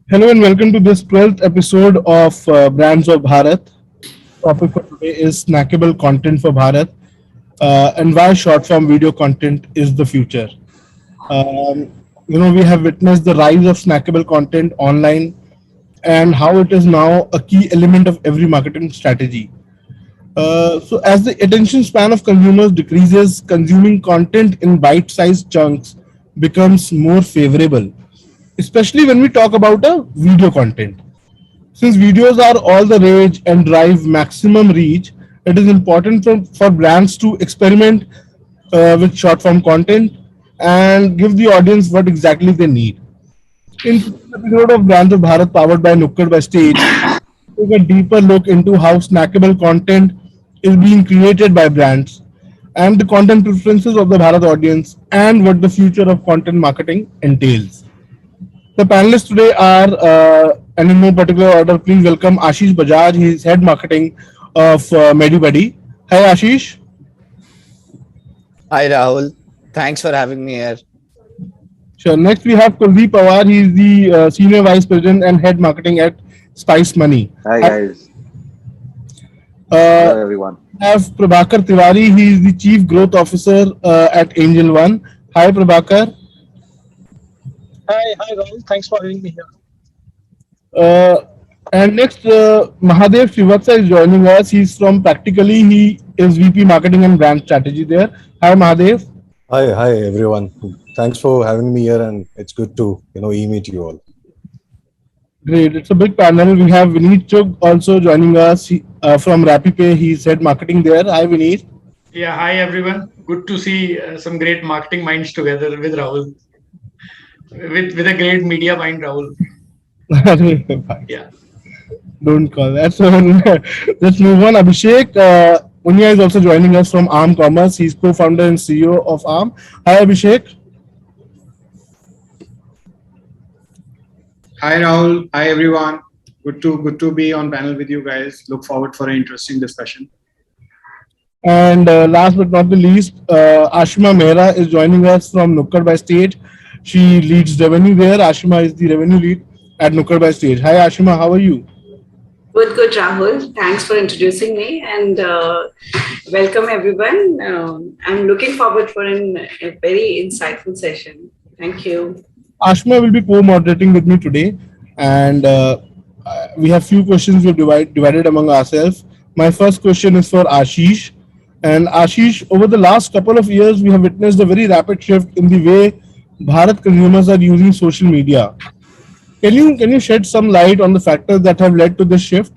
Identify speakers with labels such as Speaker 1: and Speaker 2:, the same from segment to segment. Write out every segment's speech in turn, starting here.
Speaker 1: Hello and welcome to this 12th episode of Brands of Bharat. Topic for today is snackable content for Bharat and why short form video content is the future. Um, we have witnessed the rise of snackable content online and how it is now a key element of every marketing strategy. So, as the attention span of consumers decreases, consuming content in bite sized chunks becomes more favorable, especially when we talk about a video content. Since videos are all the rage and drive maximum reach, it is important for brands to experiment with short form content and give the audience what exactly they need. In today's episode of Brands of Bharat powered by Nukkad by Stage, we take a deeper look into how snackable content is being created by brands and the content preferences of the Bharat audience and what the future of content marketing entails. The panelists today are, and in no particular order, please welcome Ashish Bajaj. He is head marketing of MediBuddy. Hi, Ashish.
Speaker 2: Hi Rahul, thanks for having me here.
Speaker 1: Sure. Next, we have Kuldeep Pawar. He is the senior vice president and head marketing at Spice Money.
Speaker 3: Hi
Speaker 1: Hi.
Speaker 3: guys,
Speaker 1: Uh,
Speaker 3: hello everyone.
Speaker 1: we have Prabhakar Tiwari. He is the chief growth officer at Angel One. Hi, Prabhakar.
Speaker 4: Hi, Rahul. Thanks for having me here.
Speaker 1: Uh, and next, Mahadev Srivatsa is joining us. He's from Practically. He is VP Marketing and Brand Strategy there. Hi, Mahadev.
Speaker 5: Hi everyone. Thanks for having me here, and it's good to meet you all.
Speaker 1: Great. It's a big panel. We have Vineet Chugh also joining us from RappiPay. He's head marketing there. Hi, Vineet.
Speaker 6: Yeah, hi everyone. Good to see some great marketing minds together with Rahul, with a great media mind, Rahul. Yeah.
Speaker 1: Don't call that. So let's move on. Abhishek Unya is also joining us from Arm Commerce. He's co-founder and CEO of Arm. Hi, Abhishek.
Speaker 7: Hi Rahul, hi everyone. Good to be on panel with you guys. Look forward for an interesting discussion.
Speaker 1: And last but not the least, Ashima Mehra is joining us from Nukkad by Stage. She leads revenue there. Ashima is the revenue lead at Nukkad by Stage. Hi, Ashima. How are you?
Speaker 8: Good, Rahul. Thanks for introducing me and welcome everyone. I'm looking forward for a very insightful session. Thank you.
Speaker 1: Ashma will be co-moderating with me today, and we have few questions we've divided among ourselves. My first question is for Ashish, and Ashish, over the last couple of years, we have witnessed a very rapid shift in the way Bharat consumers are using social media. Can you shed some light on the factors that have led to this shift?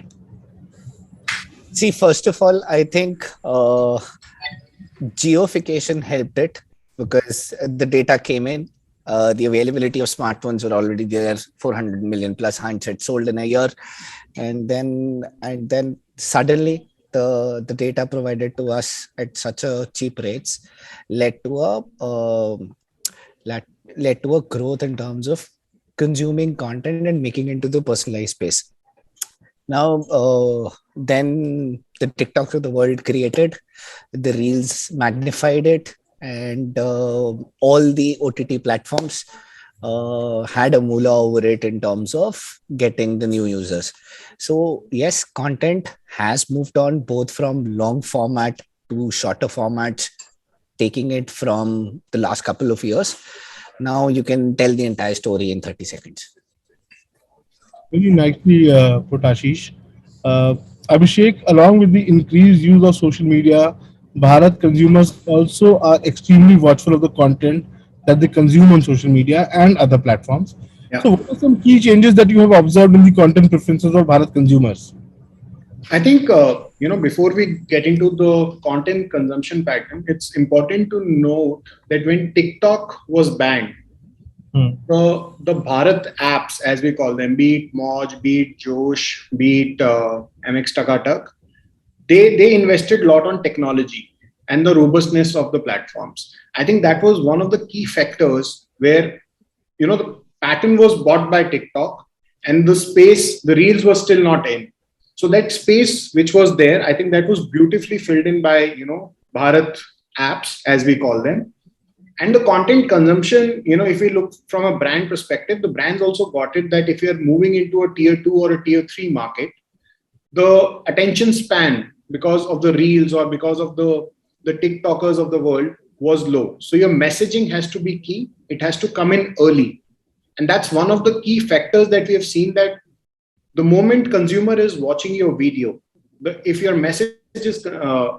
Speaker 2: See, first of all, I think geofication helped it because the data came in. The availability of smartphones were already there, 400 million plus handsets sold in a year, and then suddenly the data provided to us at such a cheap rates led to a growth in terms of consuming content and making into the personalized space. Now, then the TikToks of the world created, the Reels magnified it, and all the OTT platforms had a moolah over it in terms of getting the new users. So yes, content has moved on both from long format to shorter formats, taking it from the last couple of years. Now you can tell the entire story in 30 seconds.
Speaker 1: Very nicely put, Ashish. Uh, Abhishek, along with the increased use of social media, Bharat consumers also are extremely watchful of the content that they consume on social media and other platforms.
Speaker 7: Yeah,
Speaker 1: So, what are some key changes that you have observed in the content preferences of Bharat consumers?
Speaker 7: I think before we get into the content consumption pattern, it's important to note that when TikTok was banned,
Speaker 1: Hmm.
Speaker 7: the Bharat apps, as we call them, be it Moj, be it Josh, be it MX Takatak, they invested a lot on technology and the robustness of the platforms. I think that was one of the key factors where the pattern was bought by TikTok and the reels was still not in. So that space which was there, I think that was beautifully filled in by Bharat apps, as we call them. And the content consumption, if we look from a brand perspective, the brands also got it that if you're moving into a tier 2 or a tier 3 market, the attention span because of the reels or because of the TikTokers of the world was low. So your messaging has to be key. It has to come in early. And that's one of the key factors that we have seen, that the moment consumer is watching your video, if your message is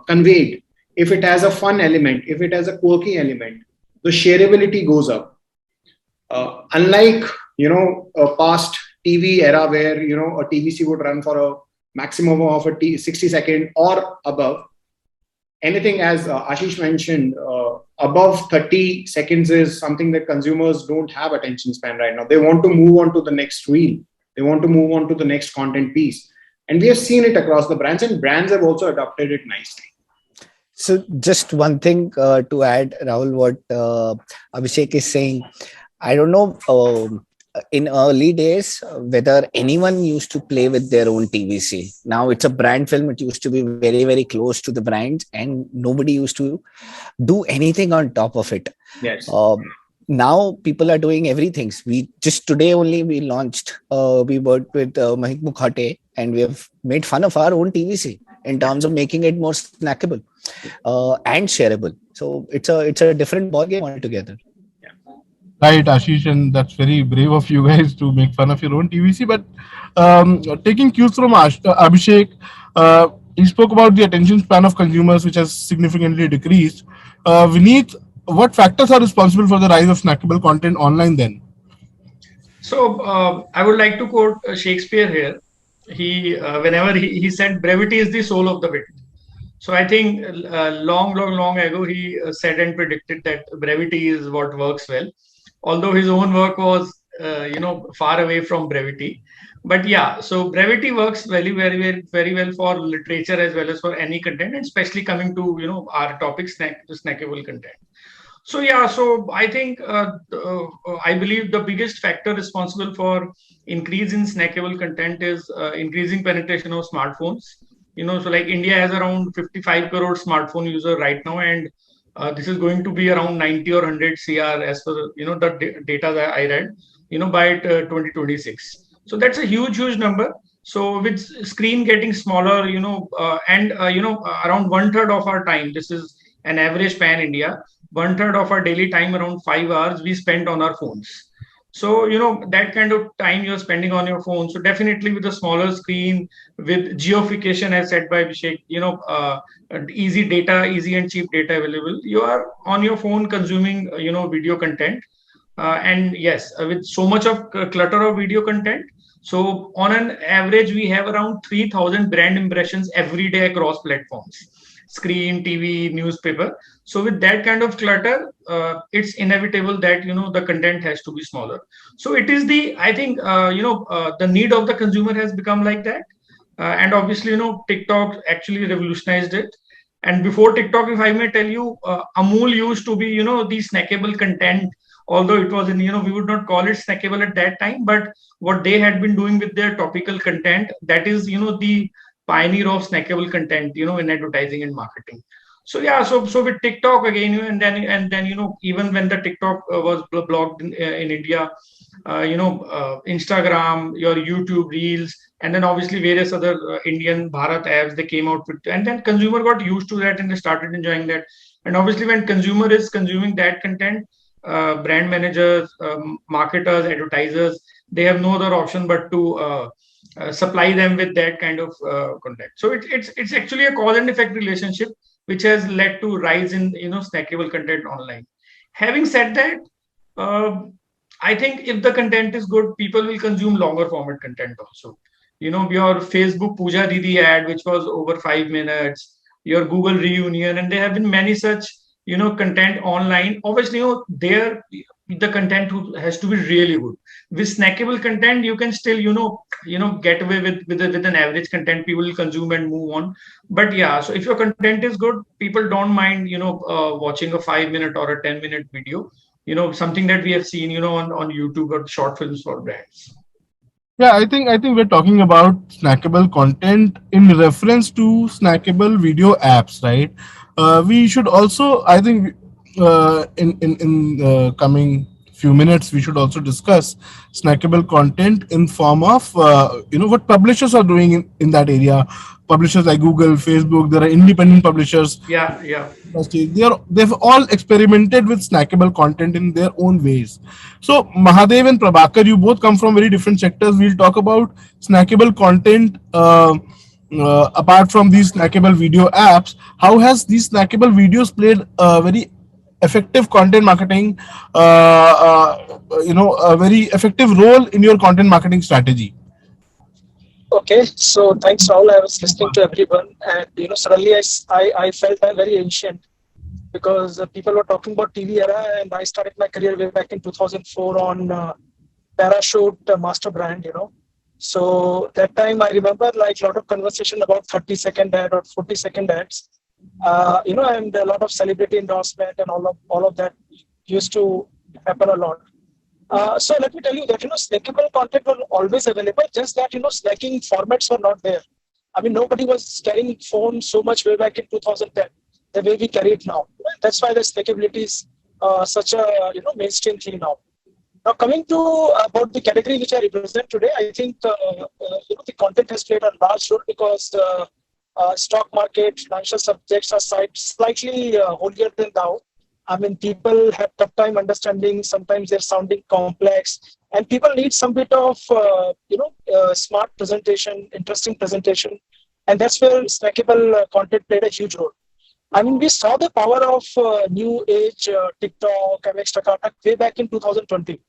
Speaker 7: conveyed, if it has a fun element, if it has a quirky element, the shareability goes up. Unlike, a past TV era where, a TVC would run for a maximum of 60 seconds or above. Anything, as Ashish mentioned, above 30 seconds is something that consumers don't have attention span right now. They want to move on to the next reel. They want to move on to the next content piece. And we have seen it across the brands, and brands have also adopted it nicely.
Speaker 2: So just one thing to add, Rahul, what Abhishek is saying. I don't know in early days whether anyone used to play with their own TVC. Now it's a brand film. It used to be very, very close to the brand, and nobody used to do anything on top of it.
Speaker 7: Yes.
Speaker 2: Now people are doing everything. We just today only we launched. We worked with Mahik Mukhate, and we have made fun of our own TVC in terms of making it more snackable and shareable. So it's a different ballgame altogether.
Speaker 1: Right, Ashish, and that's very brave of you guys to make fun of your own TVC. But taking cues from Abhishek, he spoke about the attention span of consumers, which has significantly decreased. Vineet, what factors are responsible for the rise of snackable content online then?
Speaker 6: So I would like to quote Shakespeare here. Whenever he said, brevity is the soul of the wit. So I think long ago, he said and predicted that brevity is what works well. Although his own work was, far away from brevity. But yeah, so brevity works very well for literature as well as for any content, and especially coming to, our topic, snackable content. So yeah, so I think I believe the biggest factor responsible for increase in snackable content is increasing penetration of smartphones. So like India has around 55 crore smartphone user right now, and this is going to be around 90 or 100 CR as per the data that I read. By 2026. So that's a huge number. So with screen getting smaller, and around 1/3 of our time. This is an average pan India. 1/3 of our daily time, around 5 hours, we spend on our phones. So, that kind of time you're spending on your phone. So definitely with a smaller screen, with geofication, as said by Abhishek, easy data, easy and cheap data available, you are on your phone consuming, video content. And yes, with so much of clutter of video content. So on an average, we have around 3,000 brand impressions every day across platforms. Screen, TV, newspaper. So with that kind of clutter, it's inevitable that the content has to be smaller. So it is I think the need of the consumer has become like that, and obviously TikTok actually revolutionized it. And before TikTok, if I may tell you, Amul used to be the snackable content. Although it was we would not call it snackable at that time, but what they had been doing with their topical content, that is the pioneer of snackable content, in advertising and marketing. So yeah, so with TikTok again, and then even when the TikTok was blocked in India, Instagram, your YouTube Reels, and then obviously various other Indian Bharat apps they came out with, and then consumer got used to that and they started enjoying that. And obviously when consumer is consuming that content, brand managers, marketers, advertisers, they have no other option but to supply them with that kind of content. So it's actually a cause and effect relationship which has led to rise in snackable content online. Having said that, I think if the content is good, people will consume longer format content also. Your Facebook Pooja Didi ad, which was over 5 minutes, your Google reunion, and there have been many such content online. Obviously, there the content has to be really good. With snackable content, you can still get away with an average content. People will consume and move on. But yeah, so if your content is good, people don't mind watching a 5-minute or a 10-minute video. Something that we have seen on YouTube or short films for brands.
Speaker 1: Yeah, I think we're talking about snackable content in reference to snackable video apps, right? We should also, I think, in coming few minutes, we should also discuss snackable content in form of what publishers are doing in that area. Publishers like Google, Facebook, there are independent publishers.
Speaker 6: Yeah, yeah.
Speaker 1: They've all experimented with snackable content in their own ways. So Mahadev and Prabhakar, you both come from very different sectors. We'll talk about snackable content. Apart from these snackable video apps, how has these snackable videos played a very effective content marketing, a very effective role in your content marketing strategy?
Speaker 3: Okay, so thanks, Rahul. I was listening to everyone, and suddenly I felt I'm very ancient because people were talking about TV era, and I started my career way back in 2004 on Parachute Master Brand. So that time I remember like a lot of conversation about 30-second ad or 40-second ads, and a lot of celebrity endorsement and all of that used to happen a lot. So let me tell you that snackable content was always available, just that snacking formats were not there. I mean, nobody was carrying phone so much way back in 2010, the way we carry it now. That's why the snackability is such a mainstream thing now. Now coming to about the category which I represent today, I think the content has played a large role because stock market, financial subjects are slightly holier than thou. I mean, people have tough time understanding. Sometimes they're sounding complex, and people need some bit of smart presentation, interesting presentation, and that's where snackable content played a huge role. I mean, we saw the power of new age TikTok, MX Takata way back in 2020.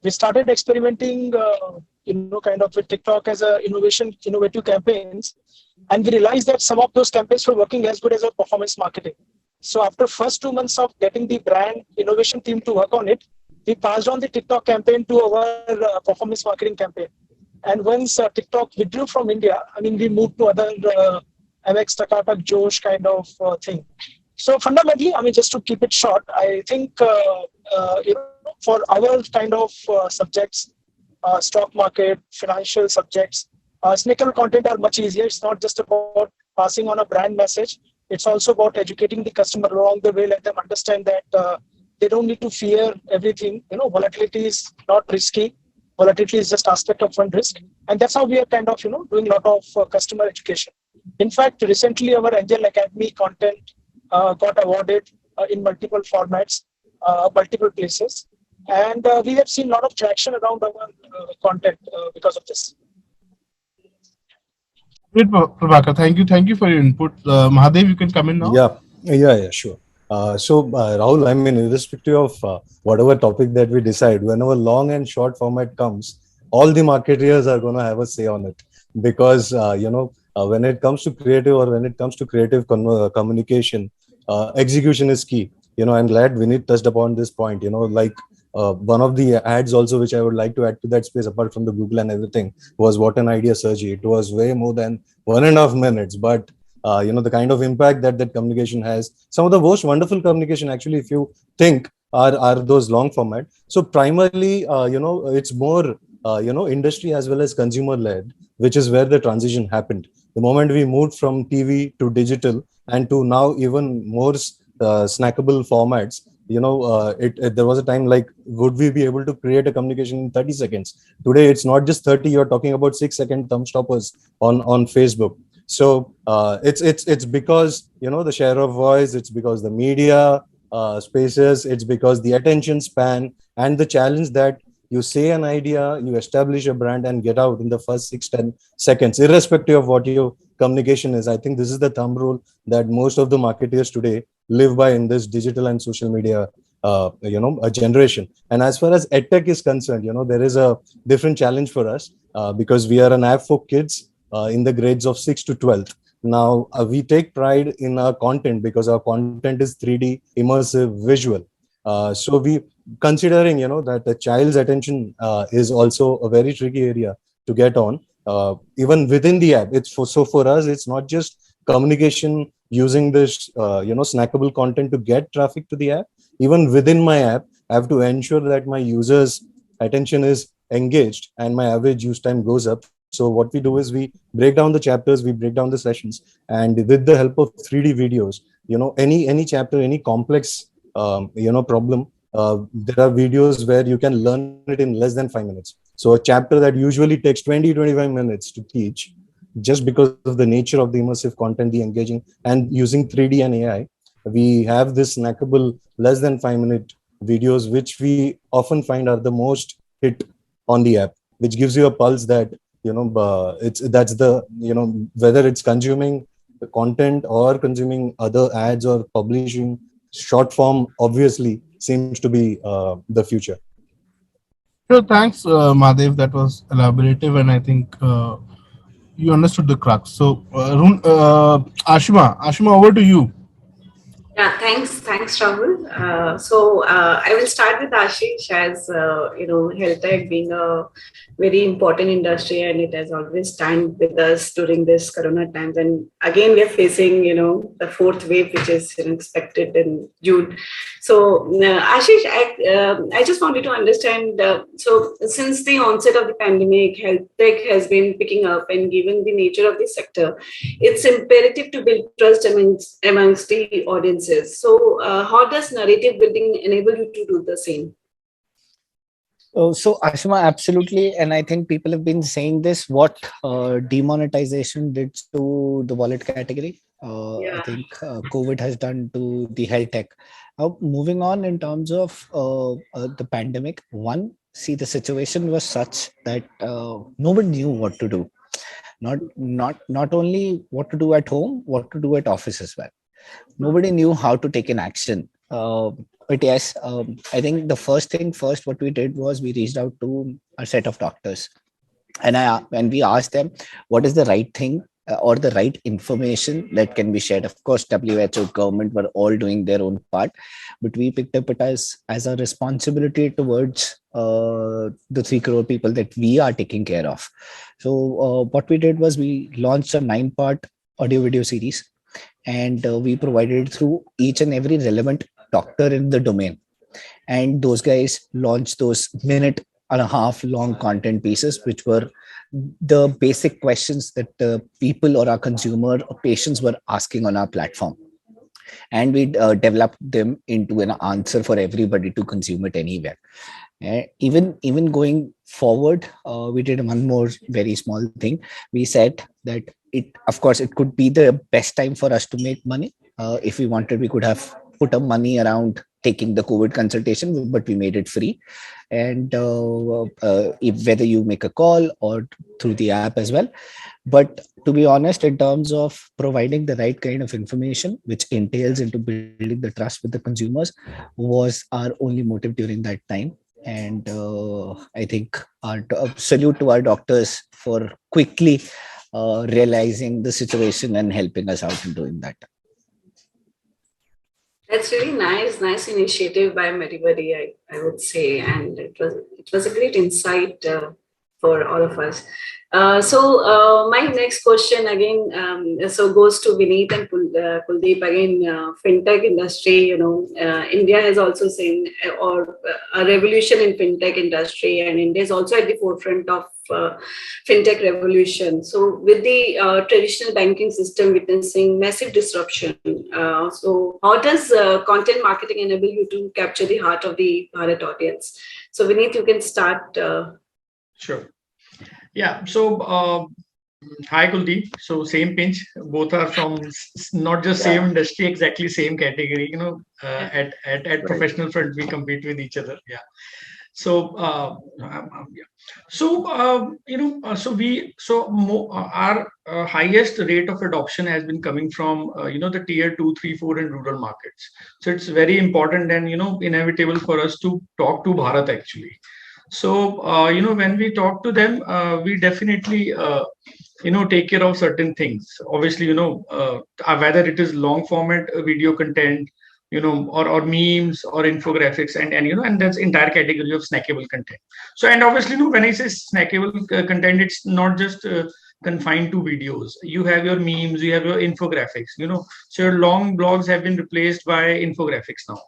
Speaker 3: We started experimenting, kind of with TikTok as a innovative campaigns, and we realized that some of those campaigns were working as good as our performance marketing. So after first 2 months of getting the brand innovation team to work on it, we passed on the TikTok campaign to our performance marketing campaign. And once TikTok withdrew from India, I mean, we moved to other MX Takatak Josh kind of thing. So fundamentally, I mean, just to keep it short, I think for our kind of subjects, stock market, financial subjects, snackable content are much easier. It's not just about passing on a brand message. It's also about educating the customer along the way, let them understand that they don't need to fear everything. Volatility is not risky. Volatility is just aspect of one risk. And that's how we are kind of, doing a lot of customer education. In fact, recently our Angel Academy content got awarded in multiple formats, multiple places. And we have seen a lot of traction around our content because of this.
Speaker 1: Great, Prabhakar. Thank you for your input. Mahadev, you can come in now.
Speaker 5: Yeah, sure. Rahul, I mean, irrespective of whatever topic that we decide, whenever long and short format comes, all the marketeers are going to have a say on it because, when it comes to creative or when it comes to creative communication, execution is key. I'm glad Vinit touched upon this point, like one of the ads also, which I would like to add to that space, apart from the Google and everything, was What an Idea, Sergi. It was way more than 1.5 minutes, but the kind of impact that communication has. Some of the most wonderful communication, actually, if you think, are those long format. So primarily, it's more, industry as well as consumer led, which is where the transition happened. The moment we moved from TV to digital and to now even more snackable formats, there was a time like, would we be able to create a communication in 30 seconds? Today, it's not just 30, you're talking about 6-second thumb stoppers on Facebook. So it's because, the share of voice, it's because the media spaces, it's because the attention span and the challenge that you say an idea, you establish a brand and get out in the first 6-10 seconds, irrespective of what your communication is. I think this is the thumb rule that most of the marketers today live by in this digital and social media a generation. And as far as edtech is concerned, there is a different challenge for us because we are an app for kids in the grades of 6 to 12. Now we take pride in our content because our content is 3D immersive visual. So we considering that the child's attention is also a very tricky area to get on even within the app. For us, it's not just communication using this snackable content to get traffic to the app. Even within my app, I have to ensure that my users attention is engaged and my average use time goes up. So what we do is we break down the chapters, we break down the sessions, and with the help of 3D videos, any chapter, any complex problem. There are videos where you can learn it in less than 5 minutes. So a chapter that usually takes 20-25 minutes to teach, just because of the nature of the immersive content, the engaging, and using 3D and AI, we have this snackable less than 5 minute videos, which we often find are the most hit on the app, which gives you a pulse that, that's the, whether it's consuming the content or consuming other ads or publishing short form, obviously seems to be the future.
Speaker 1: So thanks, Madhav. That was elaborative, and I think you understood the crux. So, Ashima, over to you.
Speaker 8: Yeah, thanks, Rahul. I will start with Ashish. As health tech being a very important industry, and it has always stand with us during this Corona times. And again, we are facing, the fourth wave, which is expected in June. So, Ashish, I just wanted to understand. So, since the onset of the pandemic, health tech has been picking up, and given the nature of the sector, it's imperative to build trust amongst the audiences. So, how does narrative building enable you to do the same?
Speaker 2: So Ashima, absolutely, and I think people have been saying this. What demonetization did to the wallet category, I
Speaker 8: Yeah.
Speaker 2: think COVID has done to the health tech. Now, moving on in terms of the pandemic, one, see, the situation was such that nobody knew what to do. Not only what to do at home, what to do at office as well. Nobody knew how to take an action. But yes, I think the first thing first, what we did was we reached out to a set of doctors, and we asked them what is the right thing or the right information that can be shared. Of course, WHO, government were all doing their own part, but we picked up it as a responsibility towards the 3 crore people that we are taking care of. So what we did was we launched a 9-part audio video series, and we provided it through each and every relevant doctor in the domain, and those guys launched those minute and a half long content pieces, which were the basic questions that the people or our consumer or patients were asking on our platform, and we developed them into an answer for everybody to consume it anywhere. Even going forward, we did one more very small thing. We said that of course it could be the best time for us to make money. If we wanted, we could have put up money around taking the COVID consultation, but we made it free. And if whether you make a call or through the app as well. But to be honest, in terms of providing the right kind of information, which entails into building the trust with the consumers, was our only motive during that time. And I think our salute to our doctors for quickly realizing the situation and helping us out in doing that.
Speaker 8: That's really nice initiative by everybody, I would say, and it was a great insight for all of us. My next question again, goes to Vineet and Kuldeep again. Fintech industry, India has also seen a revolution in fintech industry, and India is also at the forefront of fintech revolution. So with the traditional banking system witnessing massive disruption, so how does content marketing enable you to capture the heart of the Bharat audience? So Vineet, you can start.
Speaker 6: Sure. Yeah. So, hi Kuldeep. So same pinch. Both are from not just same industry, exactly same category. At professional front, we compete with each other. Yeah. So, yeah. Our highest rate of adoption has been coming from the tier 2, 3, 4 and rural markets. So it's very important and inevitable for us to talk to Bharat actually. So, when we talk to them, we definitely, take care of certain things. Obviously, whether it is long format video content, or memes or infographics and that's entire category of snackable content. So, and obviously, when I say snackable content, it's not just confined to videos. You have your memes, you have your infographics, so your long blogs have been replaced by infographics now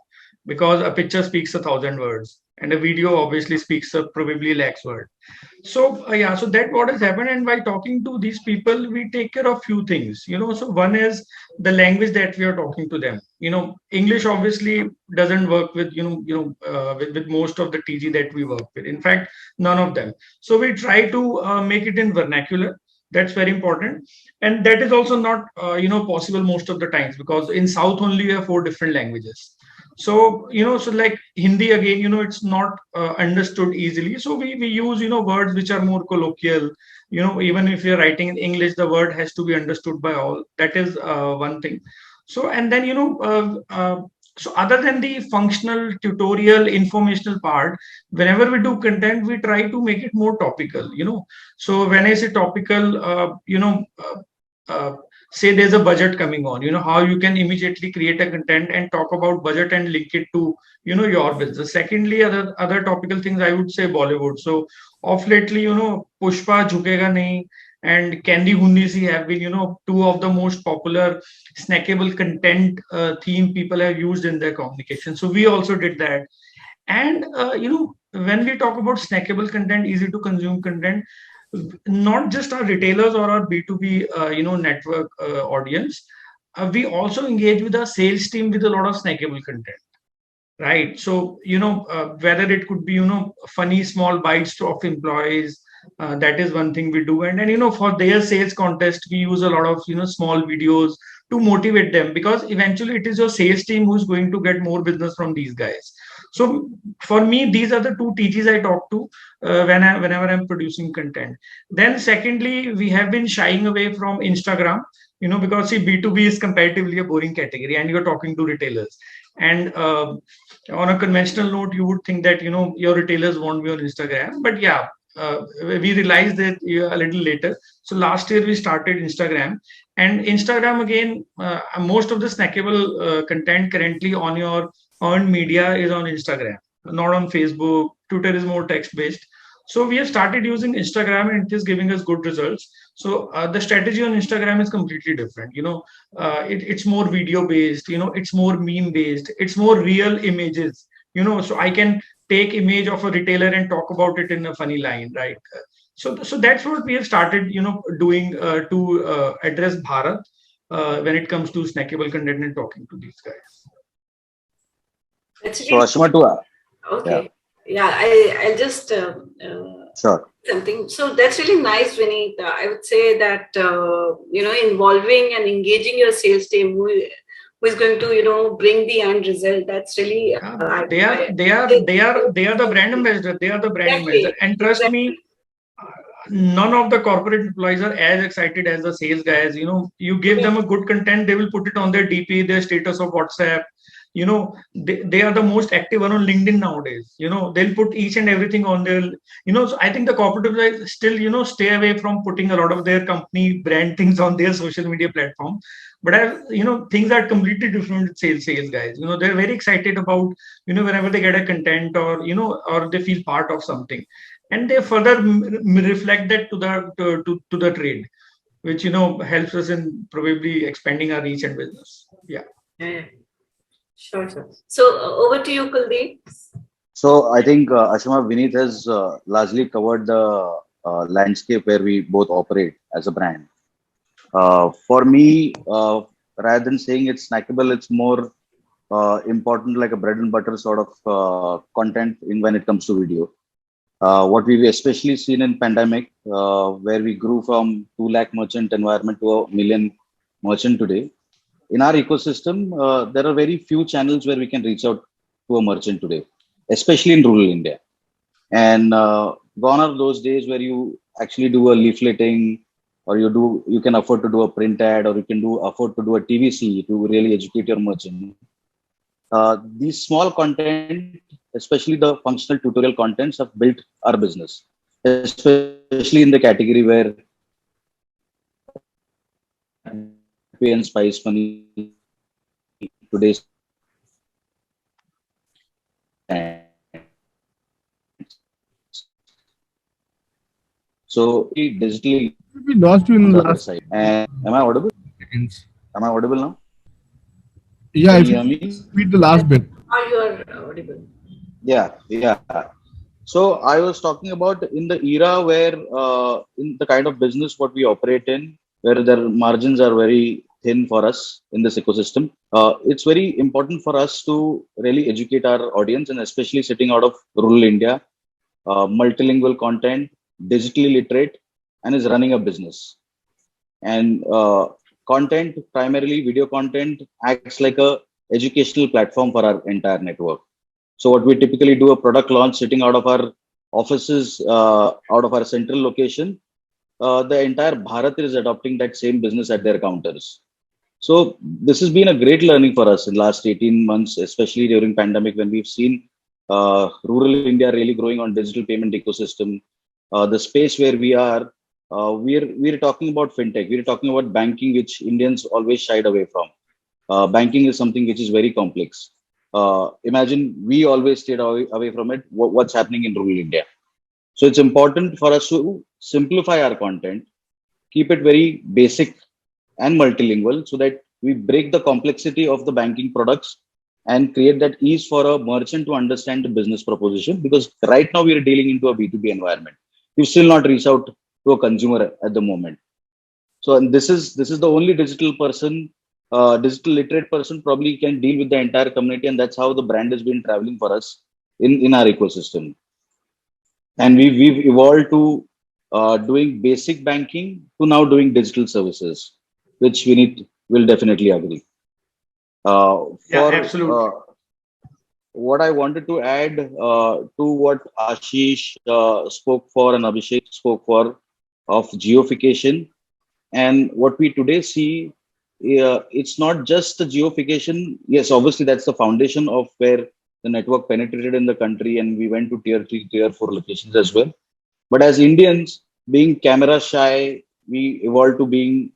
Speaker 6: because a picture speaks 1,000 words. and a video obviously speaks probably lakhs word. So yeah, so that what has happened, and by talking to these people, we take care of few things. So one is the language that we are talking to them. English obviously doesn't work with with most of the TG that we work with. In fact, none of them. So we try to make it in vernacular. That's very important, and that is also not possible most of the times, because in South only we have four different languages. So so like Hindi again, it's not understood easily, so we use words which are more colloquial. Even if you're writing in English, the word has to be understood by all. That is one thing. So and then so other than the functional, tutorial, informational part, whenever we do content, we try to make it more topical. So when I say topical, uh, say there's a budget coming on, how you can immediately create a content and talk about budget and link it to your business. Secondly, other topical things, I would say Bollywood. So of lately, Pushpa Jhukega Nahi and Candy Hundi Si have been two of the most popular snackable content theme people have used in their communication. So we also did that. And when we talk about snackable content, easy to consume content, not just our retailers or our B2B network audience, we also engage with our sales team with a lot of snackable content. Right. So, whether it could be, funny small bites of employees, that is one thing we do. And then, for their sales contest, we use a lot of, small videos to motivate them, because eventually it is your sales team who's going to get more business from these guys. So for me, these are the two TGs I talk to whenever I'm producing content. Then secondly, we have been shying away from Instagram, because see, B2B is comparatively a boring category and you're talking to retailers. And on a conventional note, you would think that your retailers won't be on Instagram, but yeah, we realized that a little later. So last year we started Instagram, and Instagram again, most of the snackable content currently on your earned media is on Instagram, not on Facebook. Twitter is more text based. So we have started using Instagram, and it is giving us good results. So the strategy on Instagram is completely different. It's more video based. It's more meme based. It's more real images. So I can take image of a retailer and talk about it in a funny line, right? So that's what we have started, doing to address Bharat when it comes to snackable content and talking to these guys.
Speaker 8: That's
Speaker 4: So,
Speaker 8: really
Speaker 4: Ashima, yeah,
Speaker 8: okay. Yeah, I'll just
Speaker 4: sure.
Speaker 8: something. So that's really nice, Vineet. I would say that involving and engaging your sales team who is going to bring the end result. That's really
Speaker 6: They are the brand ambassador. They are the brand ambassador. And trust me, none of the corporate employees are as excited as the sales guys. You give them a good content, they will put it on their DP, their status of WhatsApp. They are the most active one on LinkedIn nowadays. They'll put each and everything on their, so I think the corporate employees still, stay away from putting a lot of their company brand things on their social media platform. But things are completely different with sales guys. They're very excited about, whenever they get a content or, or they feel part of something, and they further reflect that to the trade, which helps us in probably expanding our reach and business. Yeah.
Speaker 8: Yeah. Sure. So over to you, Kuldeep.
Speaker 4: So I think Ashima, Vineet has largely covered the landscape where we both operate as a brand. For me, rather than saying it's snackable, it's more important, like a bread and butter sort of content when it comes to video. What we've especially seen in pandemic, where we grew from 2 lakh merchant environment to a million merchant today. In our ecosystem, there are very few channels where we can reach out to a merchant today, especially in rural India. And gone are those days where you actually do a leafleting, or you can afford to do a print ad, or you can afford to do a TVC to really educate your merchant. These small content, especially the functional tutorial contents, have built our business, especially in the category where pay and spice money today's. So digitally
Speaker 1: We lost you in the last
Speaker 4: side. And am I audible?
Speaker 1: seconds.
Speaker 4: Am I audible now?
Speaker 1: Yeah,
Speaker 4: Can
Speaker 1: if
Speaker 4: you
Speaker 1: you
Speaker 4: hear me?
Speaker 1: read the last bit.
Speaker 8: Are you audible?
Speaker 4: Yeah. So I was talking about in the era where, in the kind of business what we operate in, where their margins are very thin for us in this ecosystem. It's very important for us to really educate our audience, and especially sitting out of rural India, multilingual content, digitally literate, and is running a business. And content, primarily video content, acts like a educational platform for our entire network. So what we typically do, a product launch sitting out of our offices, out of our central location, the entire Bharat is adopting that same business at their counters. So this has been a great learning for us in last 18 months, especially during pandemic, when we've seen rural India really growing on digital payment ecosystem. The space where we are, we're talking about fintech. We're talking about banking, which Indians always shied away from. Banking is something which is very complex. Imagine we always stayed away from it. What's happening in rural India? So it's important for us to simplify our content, keep it very basic and multilingual, so that we break the complexity of the banking products and create that ease for a merchant to understand the business proposition. Because right now we are dealing into a B2B environment. You still not reach out to a consumer at the moment. So, and this is the only digital person, digital literate person probably can deal with the entire community, and that's how the brand has been traveling for us in our ecosystem. And we've evolved to doing basic banking to now doing digital services, which we need will definitely agree.
Speaker 6: Yeah,
Speaker 4: For
Speaker 6: absolutely.
Speaker 4: what I wanted to add to what Ashish spoke for and Abhishek spoke for of geofication, and what we today see, it's not just the geofication. Yes, obviously that's the foundation of where the network penetrated in the country, and we went to tier 3, tier 4 locations as well. But as Indians, being camera shy, we evolved to being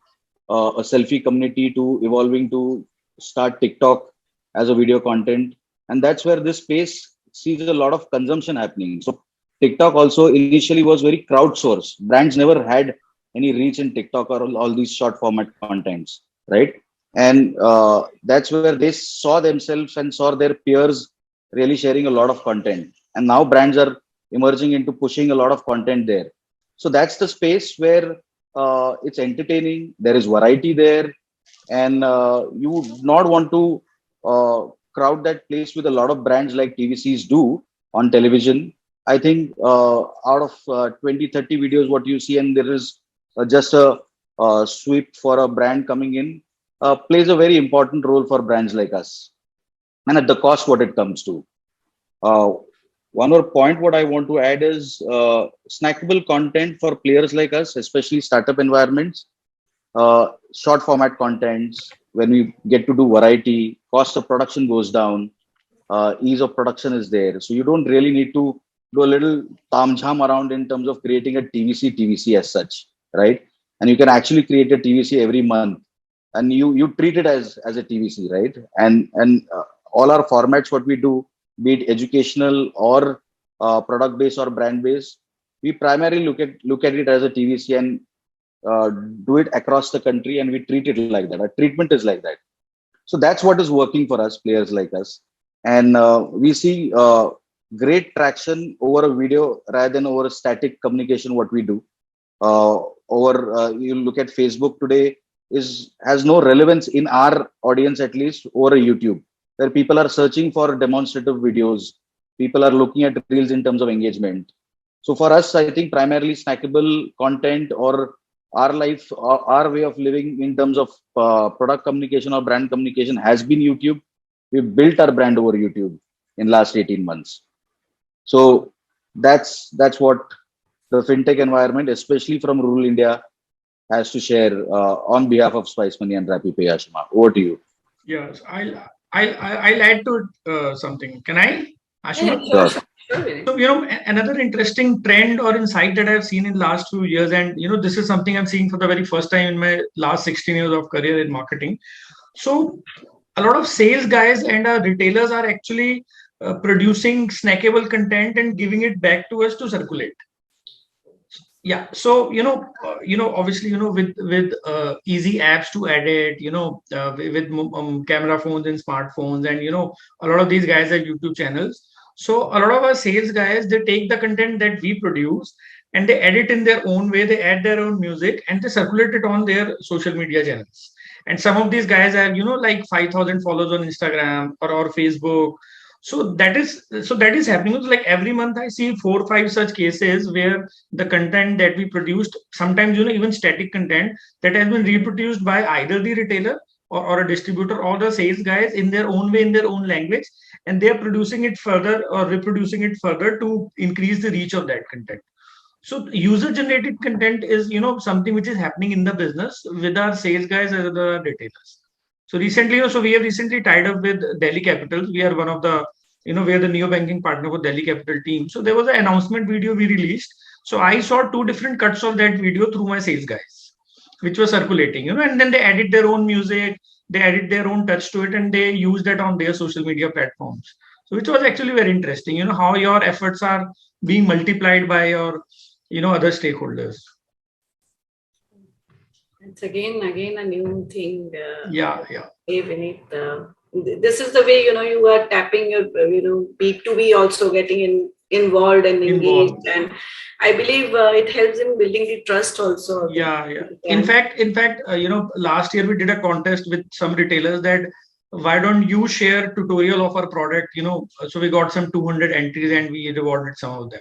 Speaker 4: a selfie community, to evolving to start TikTok as a video content. And that's where this space sees a lot of consumption happening. So TikTok also initially was very crowdsourced. Brands never had any reach in TikTok or all these short format contents, right? And that's where they saw themselves and saw their peers really sharing a lot of content. And now brands are emerging into pushing a lot of content there. So that's the space where it's entertaining. There is variety there, and you would not want to crowd that place with a lot of brands like TVCs do on television. I think out of 20, 30 videos, what you see, and there is just a sweep for a brand coming in, plays a very important role for brands like us, and at the cost what it comes to. Uh, One more point what I want to add is snackable content for players like us, especially startup environments, short format contents. When we get to do variety, cost of production goes down, ease of production is there. So you don't really need to do a little tamjham around in terms of creating a TVC as such, right? And you can actually create a TVC every month, and you treat it as a TVC, right? And all our formats, what we do, be it educational or product based or brand based, we primarily look at it as a TVC, and uh, do it across the country, and we treat it like that. Our treatment is like that. So that's what is working for us, players like us. And we see great traction over a video rather than over a static communication, what we do. Over You look at Facebook today, is has no relevance in our audience, at least over a YouTube, where people are searching for demonstrative videos. People are looking at reels in terms of engagement. So for us, I think primarily snackable content, or our life, our way of living in terms of product communication or brand communication, has been YouTube. We built our brand over YouTube in last 18 months. So that's what the fintech environment, especially from rural India, has to share on behalf of Spice Money and RappiPay. Ashima, over to you.
Speaker 6: Yes, I'll add to it something. Can I,
Speaker 8: Yeah,
Speaker 6: Ashima?
Speaker 8: sure,
Speaker 4: Sure.
Speaker 8: sure, sure. Vinay.
Speaker 6: So, another interesting trend or insight that I've seen in last few years, and this is something I'm seeing for the very first time in my last 16 years of career in marketing. So, a lot of sales guys and retailers are actually producing snackable content and giving it back to us to circulate. Yeah, so obviously, with easy apps to edit, with camera phones and smartphones, and a lot of these guys have YouTube channels. So a lot of our sales guys, they take the content that we produce and they edit in their own way. They add their own music and they circulate it on their social media channels. And some of these guys have, like 5,000 followers on Instagram or Facebook. So that is happening. Like every month, I see 4 or 5 such cases where the content that we produced, sometimes even static content that has been reproduced by either the retailer or a distributor or the sales guys in their own way, in their own language, and they are producing it further or reproducing it further to increase the reach of that content. So user generated content is something which is happening in the business with our sales guys as the retailers. So recently, so we have recently tied up with Delhi Capitals. We are one of the, we are the neo banking partner for Delhi Capital team. So there was an announcement video we released. So I saw 2 different cuts of that video through my sales guys, which was circulating, and then they added their own music, they added their own touch to it, and they used that on their social media platforms. So which was actually very interesting, how your efforts are being multiplied by your, other stakeholders.
Speaker 8: It's again a new thing.
Speaker 6: Yeah.
Speaker 8: This is the way you are tapping your B2B also getting involved and engaged, and I believe it helps in building the trust also.
Speaker 6: Yeah. In fact, last year we did a contest with some retailers that why don't you share tutorial of our product? So we got some 200 entries and we rewarded some of them.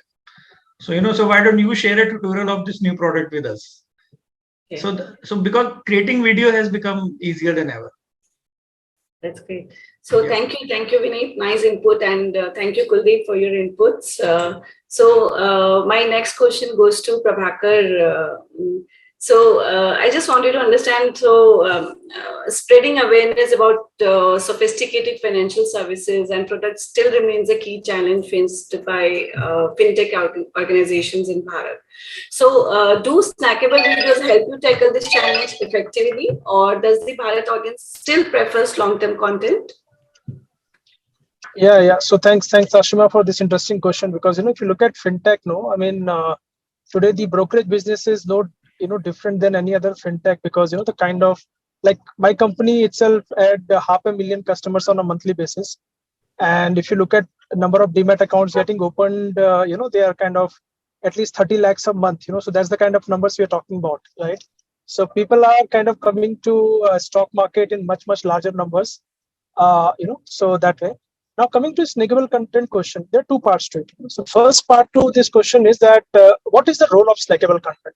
Speaker 6: So why don't you share a tutorial of this new product with us? Okay. So because creating video has become easier than ever.
Speaker 8: That's great. So yeah. Thank you, Vineet. Nice input, and thank you, Kuldeep, for your inputs. My next question goes to Prabhakar. I just wanted to understand. Spreading awareness about sophisticated financial services and products still remains a key challenge faced by fintech organizations in Bharat. So, do snackable videos help you tackle this challenge effectively, or does the Bharat audience still prefers long-term content?
Speaker 3: Yeah. So thanks, Ashima, for this interesting question, because if you look at fintech, today the brokerage business is no different than any other fintech, because the kind of, like, my company itself had 500,000 customers on a monthly basis, and if you look at the number of demat accounts getting opened, they are kind of at least 30 lakhs a month. So that's the kind of numbers we are talking about, right? So people are kind of coming to stock market in much larger numbers, so that way. Now, coming to snackable content question, there are 2 parts to it. So first part to this question is that what is the role of snackable content?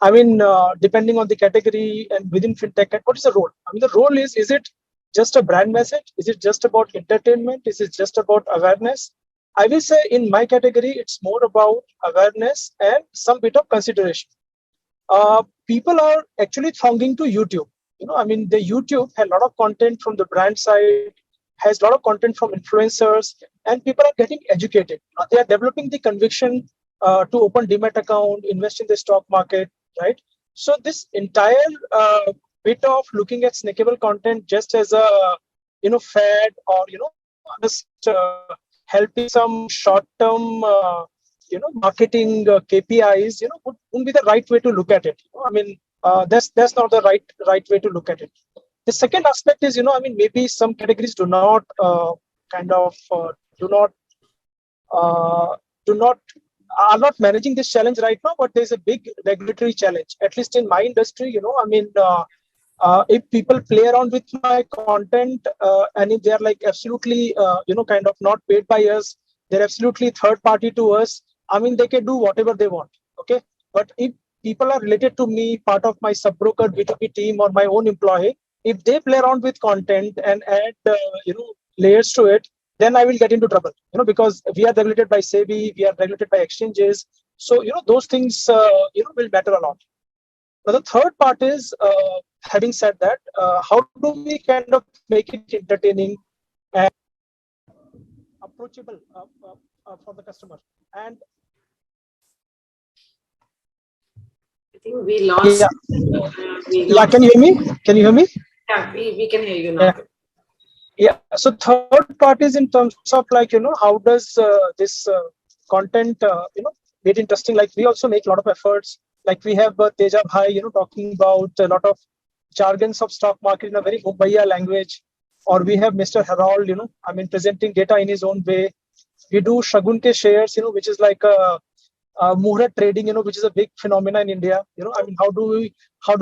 Speaker 3: I mean, depending on the category and within fintech, what is the role? I mean, the role is it just a brand message? Is it just about entertainment? Is it just about awareness? I will say in my category, it's more about awareness and some bit of consideration. People are actually thronging to YouTube. The YouTube has a lot of content from the brand side, has a lot of content from influencers, and people are getting educated. They are developing the conviction to open demat account, invest in the stock market, right? So this entire bit of looking at snackable content just as a fad, or just helping some short-term marketing KPIs, wouldn't be the right way to look at it. That's not the right way to look at it. The second aspect is, maybe some categories are not managing this challenge right now, but there's a big regulatory challenge, at least in my industry. If people play around with my content, and if they're like absolutely, kind of not paid by us, they're absolutely third party to us, they can do whatever they want. Okay. But if people are related to me, part of my sub-broker B2B team or my own employee, if they play around with content and add, layers to it, then I will get into trouble, because we are regulated by SEBI, we are regulated by exchanges. So, those things, will matter a lot. Now, the third part is, having said that, how do we kind of make it entertaining and approachable for the customer? And
Speaker 8: I think we lost.
Speaker 3: Yeah. Can you hear me?
Speaker 8: Yeah, we can hear you now.
Speaker 3: Yeah. So third part is in terms of how does this content make it interesting? Like, we also make a lot of efforts. Like, we have Teja Bhai, talking about a lot of jargons of stock market in a very Mumbaiya language, or we have Mr. Harold, presenting data in his own way. We do Shagun ke shares, which is like a Muhurat trading, which is a big phenomenon in India. I mean, how do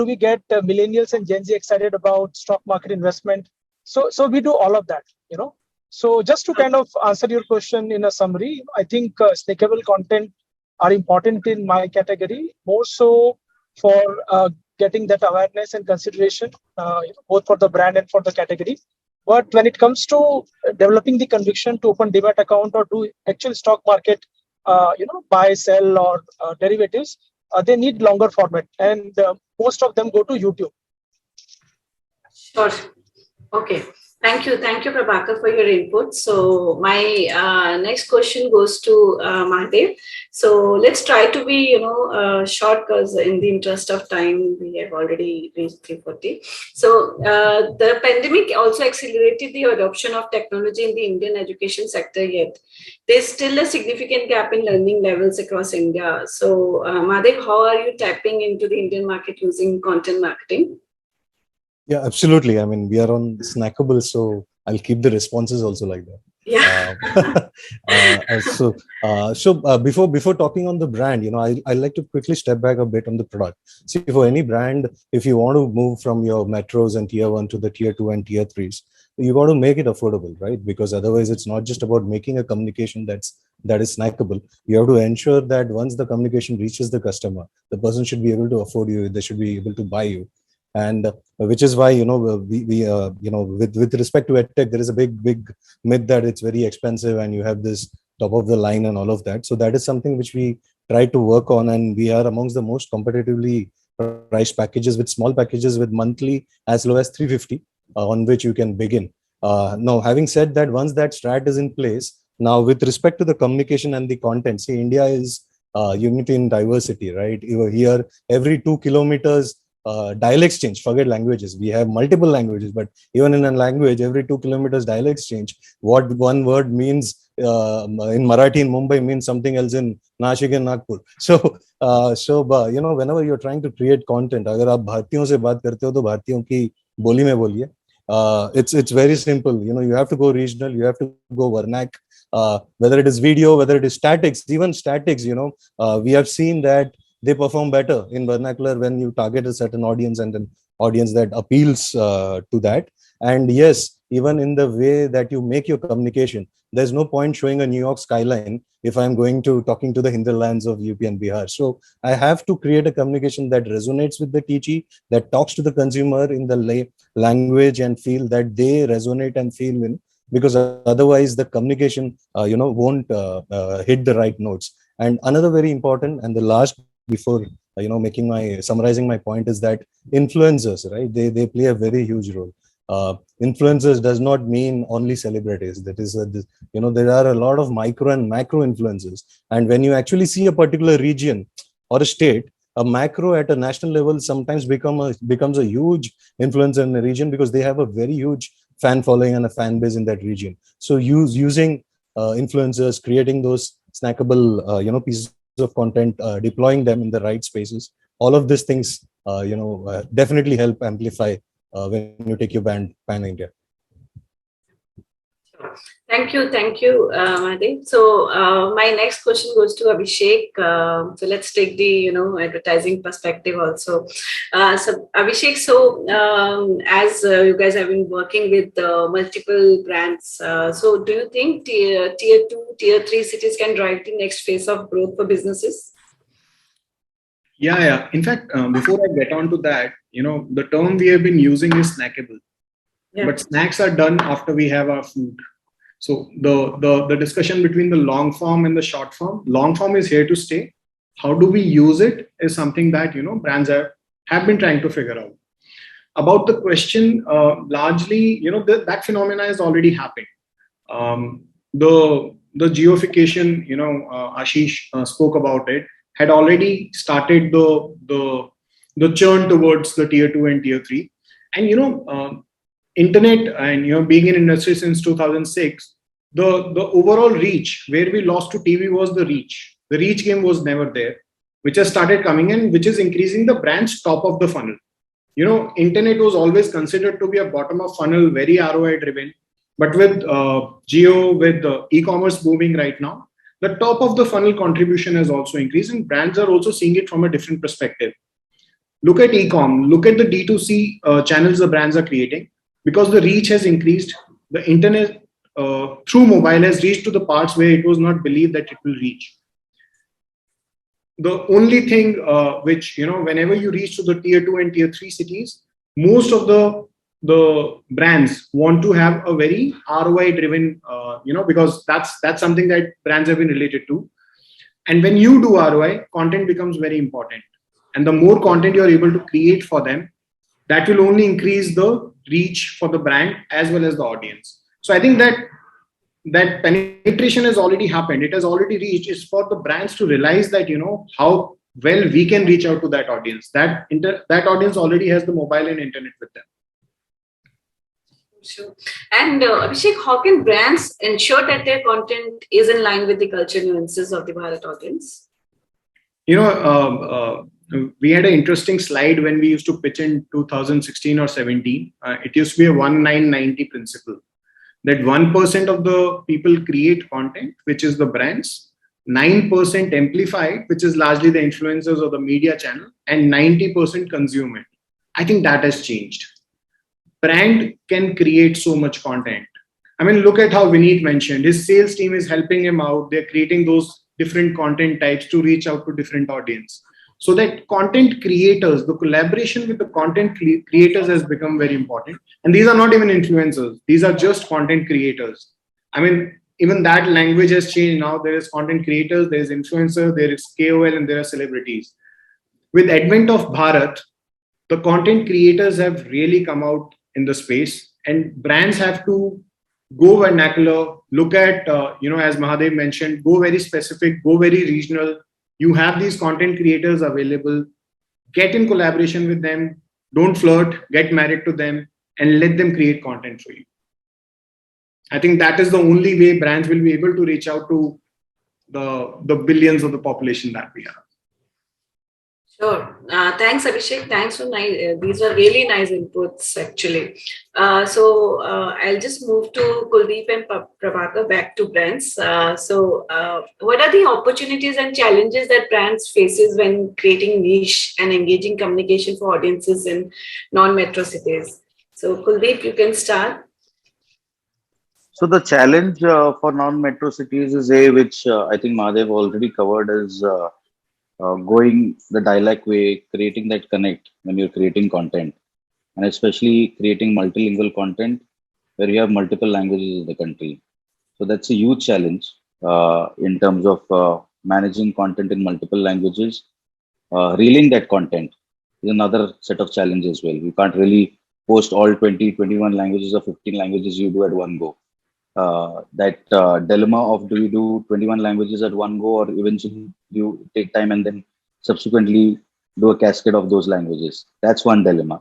Speaker 3: we get millennials and Gen Z excited about stock market investment? So we do all of that. So just to kind of answer your question in a summary, I think snackable content are important in my category, more so for getting that awareness and consideration, both for the brand and for the category. But when it comes to developing the conviction to open demat account or do actual stock market, buy, sell, or derivatives, they need longer format, and most of them go to YouTube.
Speaker 8: Sure. Okay. Thank you, Prabhakar, for your input. So my next question goes to Mahadev. So let's try to be, short, because in the interest of time, we have already reached 3:40. So the pandemic also accelerated the adoption of technology in the Indian education sector. Yet there's still a significant gap in learning levels across India. So Mahadev, how are you tapping into the Indian market using content marketing?
Speaker 5: Yeah, absolutely. I mean, we are on Snackable, so I'll keep the responses also like that.
Speaker 8: Yeah.
Speaker 5: Before talking on the brand, I like to quickly step back a bit on the product. See, for any brand, if you want to move from your metros and tier 1 to the tier 2 and tier 3s, you got to make it affordable, right? Because otherwise, it's not just about making a communication that is snackable. You have to ensure that once the communication reaches the customer, the person should be able to afford you. They should be able to buy you. And which is why with respect to edtech, there is a big myth that it's very expensive and you have this top of the line and all of that. So that is something which we try to work on, and we are amongst the most competitively priced packages, with small packages with monthly as low as 350 on which you can begin. Now, having said that, once that strat is in place, now with respect to the communication and the content, see, India is unity in diversity, right? Here every 2 kilometers dialects change. Forget languages. We have multiple languages, but even in a language, every 2 kilometers dialects change. What one word means in Marathi in Mumbai means something else in Nashik and Nagpur. Whenever you're trying to create content, अगर आप भारतीयों से बात करते हो तो भारतीयों की बोली में बोलिए. It's very simple. You have to go regional. You have to go vernac. Whether it is video, whether it is statics, even statics. We have seen that they perform better in vernacular when you target a certain audience and an audience that appeals to that. And yes, even in the way that you make your communication, there's no point showing a New York skyline if I'm going to talking to the hinterlands of UP and Bihar. So I have to create a communication that resonates with the teachee, that talks to the consumer in the language and feel that they resonate and feel in, because otherwise the communication won't hit the right notes. And another very important, and the last before summarizing my point, is that influencers, right? They play a very huge role. Influencers does not mean only celebrities. That is, there are a lot of micro and macro influencers. And when you actually see a particular region or a state, a macro at a national level sometimes becomes a huge influencer in the region, because they have a very huge fan following and a fan base in that region. So using influencers, creating those snackable pieces of content, deploying them in the right spaces, all of these things definitely help amplify when you take your brand pan India.
Speaker 8: Thank you, Mahadev. So my next question goes to Abhishek. So let's take the advertising perspective also. So Abhishek, as you guys have been working with multiple brands, so do you think tier 2, tier 3 cities can drive the next phase of growth for businesses?
Speaker 7: Yeah. In fact, before I get on to that, the term we have been using is snackable. Yeah. But snacks are done after we have our food. So the discussion between the long form and the short form, long form is here to stay. How do we use it is something that brands have been trying to figure out. About the question, largely that phenomena has already happened. The geofication, Ashish spoke about it, had already started the churn towards the tier 2 and tier 3. And internet and being in industry since 2006, the overall reach where we lost to TV was the reach. The reach game was never there, which has started coming in, which is increasing the brand's top of the funnel. Internet was always considered to be a bottom of funnel, very ROI driven. But with Geo, with e-commerce booming right now, the top of the funnel contribution has also increased, and brands are also seeing it from a different perspective. Look at e-com, look at the D2C channels the brands are creating, because the reach has increased. The internet through mobile has reached to the parts where it was not believed that it will reach. The only thing which, whenever you reach to the tier 2 and tier 3 cities, most of the brands want to have a very ROI driven, because that's something that brands have been related to. And when you do ROI, content becomes very important. And the more content you're able to create for them, that will only increase the reach for the brand as well as the audience. So I think that penetration has already happened. It has already reached. It's for the brands to realize that, how well we can reach out to that audience. That audience already has the mobile and internet with them.
Speaker 8: Sure. And Abhishek, how can brands ensure that their content is in line with the culture nuances of the Bharat audience?
Speaker 7: We had an interesting slide when we used to pitch in 2016 or 17. It used to be a 1990 principle, that 1% of the people create content, which is the brands, 9% amplify it, which is largely the influencers or the media channel, and 90% consume it. I think that has changed. Brand can create so much content. I mean, look at how Vineet mentioned. His sales team is helping him out. They're creating those different content types to reach out to different audience. So that content creators, the collaboration with the content creators has become very important. And these are not even influencers. These are just content creators. I mean, even that language has changed now. There is content creators, there is influencer, there is KOL, and there are celebrities. With advent of Bharat, the content creators have really come out in the space, and brands have to go vernacular, look at, as Mahadev mentioned, go very specific, go very regional. You have these content creators available, get in collaboration with them, don't flirt, get married to them, and let them create content for you. I think that is the only way brands will be able to reach out to the billions of the population that we have.
Speaker 8: Sure. Thanks, Abhishek. Thanks for these are really nice inputs, actually. So I'll just move to Kuldeep and Prabhakar back to brands. What are the opportunities and challenges that brands faces when creating niche and engaging communication for audiences in non-metro cities? So Kuldeep, you can start.
Speaker 4: So the challenge for non-metro cities is which I think Mahadev already covered, is going the dialect way, creating that connect when you're creating content, and especially creating multilingual content where you have multiple languages in the country. So that's a huge challenge in terms of managing content in multiple languages. Reeling that content is another set of challenges as well. You can't really post all 20, 21 languages or 15 languages you do at one go. That dilemma of, do you do 21 languages at one go, or eventually you take time and then subsequently do a cascade of those languages. That's one dilemma.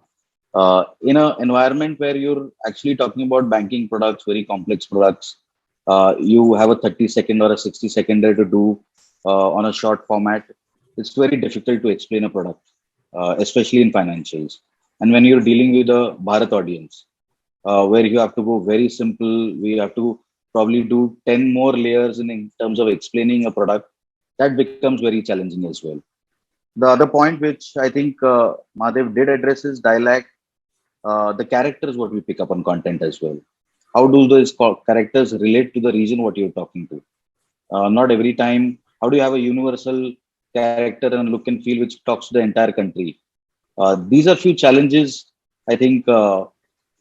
Speaker 4: In an environment where you're actually talking about banking products, very complex products, you have a 30-second or a 60-second to do on a short format. It's very difficult to explain a product, especially in financials. And when you're dealing with a Bharat audience, where you have to go very simple, we have to probably do 10 more layers in terms of explaining a product, that becomes very challenging as well. The other point which I think Madhav did address is dialect, the characters what we pick up on content as well. How do those characters relate to the region what you're talking to? Not every time. How do you have a universal character and look and feel which talks to the entire country? These are few challenges I think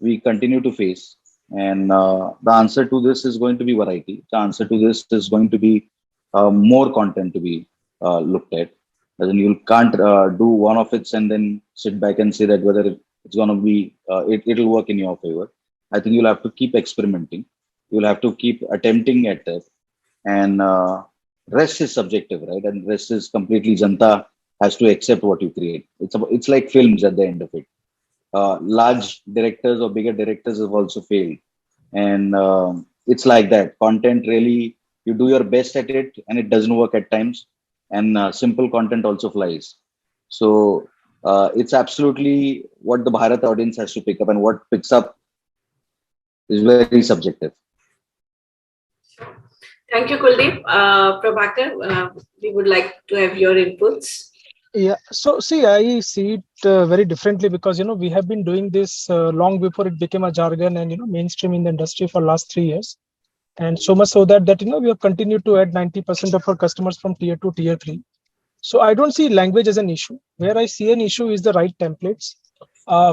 Speaker 4: we continue to face. And the answer to this is going to be variety. The answer to this is going to be more content to be looked at. As in, you can't do one of it and then sit back and say that whether it's going to be, it'll work in your favor. I think you'll have to keep experimenting. You'll have to keep attempting at it. And rest is subjective, right? And rest is completely Janta has to accept what you create. It's like films at the end of it. Large directors or bigger directors have also failed. And it's like that. Content really, you do your best at it and it doesn't work at times. And simple content also flies. So it's absolutely what the Bharat audience has to pick up, and what picks up is very subjective.
Speaker 8: Thank you, Kuldeep. Prabhakar, we would like to have your inputs.
Speaker 3: Yeah. So see, I see it very differently because we have been doing this long before it became a jargon and mainstream in the industry for last 3 years, and so much so that we have continued to add 90% of our customers from tier 2, tier 3. So I don't see language as an issue. Where I see an issue is the right templates.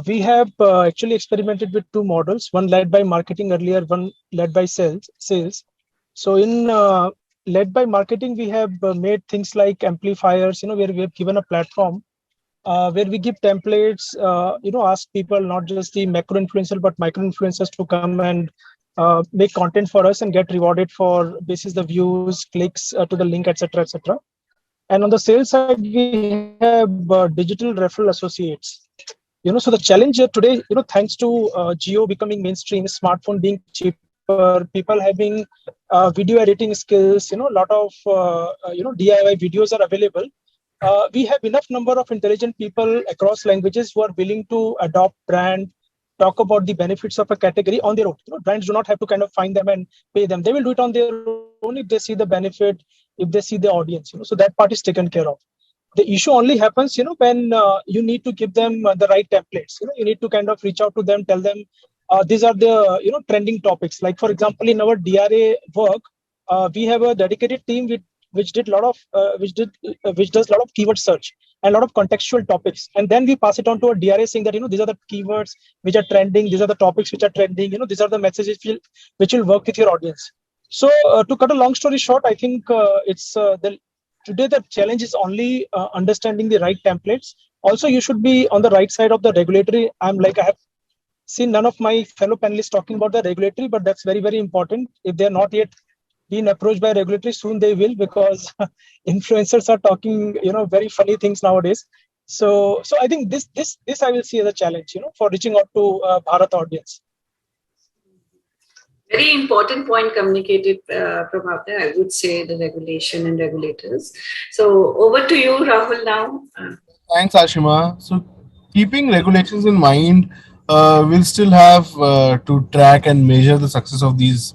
Speaker 3: We have actually experimented with two models, one led by marketing earlier, one led by sales. So in led by marketing, we have made things like amplifiers, where we have given a platform where we give templates, ask people, not just the macro influencer, but micro influencers to come and make content for us and get rewarded for basis the views, clicks to the link, etc., etc. And on the sales side, we have digital referral associates. So the challenge here today, thanks to Geo becoming mainstream, smartphone being cheaper, people having video editing skills, a lot of DIY videos are available. We have enough number of intelligent people across languages who are willing to adopt brand, talk about the benefits of a category on their own. Brands do not have to kind of find them and pay them. They will do it on their own if they see the benefit, if they see the audience. So that part is taken care of. The issue only happens when you need to give them the right templates. You need to kind of reach out to them, tell them these are the trending topics. Like for example, in our DRA work, we have a dedicated team which did lot of which does a lot of keyword search and a lot of contextual topics, and then we pass it on to a DRA saying that these are the keywords which are trending, these are the topics which are trending, these are the messages which will work with your audience. So to cut a long story short, I think it's the today the challenge is only understanding the right templates. Also, you should be on the right side of the regulatory. I have seen none of my fellow panelists talking about the regulatory, but that's very, very important. If they're not yet been approached by regulatory, soon they will, because influencers are talking very funny things nowadays. So I think this I will see as a challenge for reaching out to Bharat audience.
Speaker 8: Very important point communicated, Prabhakar. I would say the regulation and regulators. So over to you, Rahul, now.
Speaker 1: Thanks, Ashima. So keeping regulations in mind, we'll still have to track and measure the success of these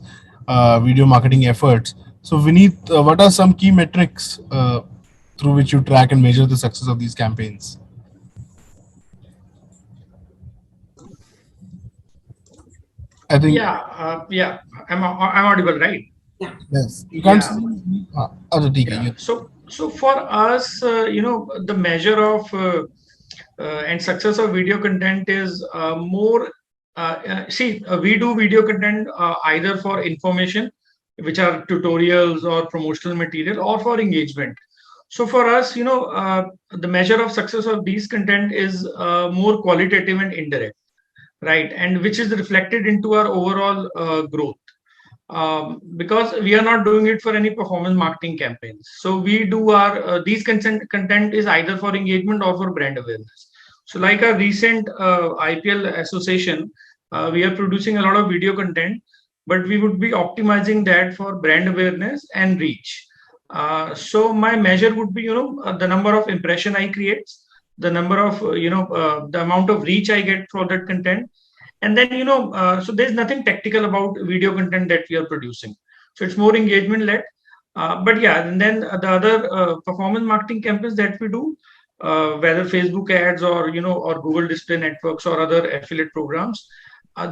Speaker 1: video marketing efforts. So Vineet, what are some key metrics through which you track and measure the success of these campaigns? I think
Speaker 6: I'm audible, right?
Speaker 1: yes. You can't
Speaker 6: Yeah.
Speaker 1: see.
Speaker 6: Yeah. So for us, the measure of and success of video content is more. We do video content either for information, which are tutorials or promotional material, or for engagement. So for us, the measure of success of these content is more qualitative and indirect, right? And which is reflected into our overall growth. Because we are not doing it for any performance marketing campaigns. So we do our these content is either for engagement or for brand awareness. So like our recent IPL association, we are producing a lot of video content, but we would be optimizing that for brand awareness and reach. So my measure would be, the number of impression I create, the number of, the amount of reach I get for that content. And then, so there's nothing tactical about video content that we are producing. So it's more engagement led. But yeah, and then the other performance marketing campaigns that we do, whether Facebook ads or, or Google display networks or other affiliate programs,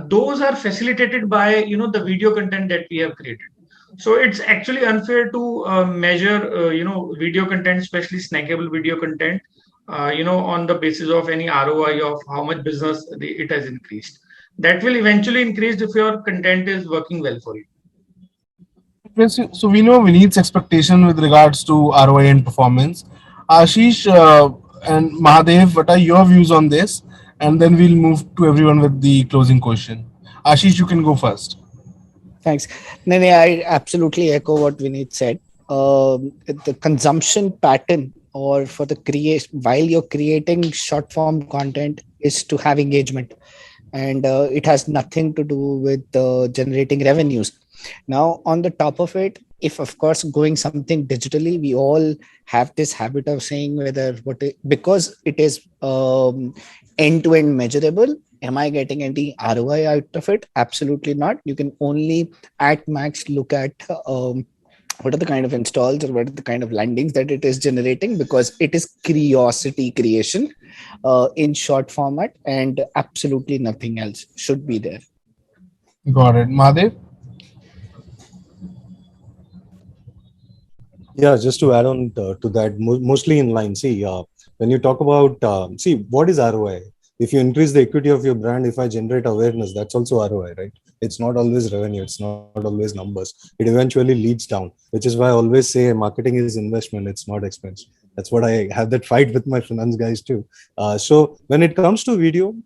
Speaker 6: those are facilitated by, the video content that we have created. So it's actually unfair to measure, video content, especially snackable video content, on the basis of any ROI of how much business it has increased. That will eventually increase if your content is working well for you.
Speaker 1: So we know Vineet's expectation with regards to ROI and performance. Ashish and Mahadev, what are your views on this? And then we'll move to everyone with the closing question. Ashish, you can go first.
Speaker 2: Thanks. No, I absolutely echo what Vineet said. The consumption pattern, or for the while you're creating short form content, is to have engagement, and it has nothing to do with generating revenues. Now, on the top of it, if of course going something digitally, we all have this habit of saying because it is end to end measurable. Am I getting any ROI out of it? Absolutely not. You can only at max look at what are the kind of installs or what are the kind of landings that it is generating, because it is curiosity creation in short format, and absolutely nothing else should be there.
Speaker 1: Got it. Mahadev?
Speaker 5: Yeah, just to add on to that, mostly in line. See, when you talk about, see, what is ROI? If you increase the equity of your brand, if I generate awareness, that's also ROI, right? It's not always revenue, it's not always numbers. It eventually leads down, which is why I always say marketing is investment, it's not expense. That's what I have that fight with my finance guys too. So when it comes to video,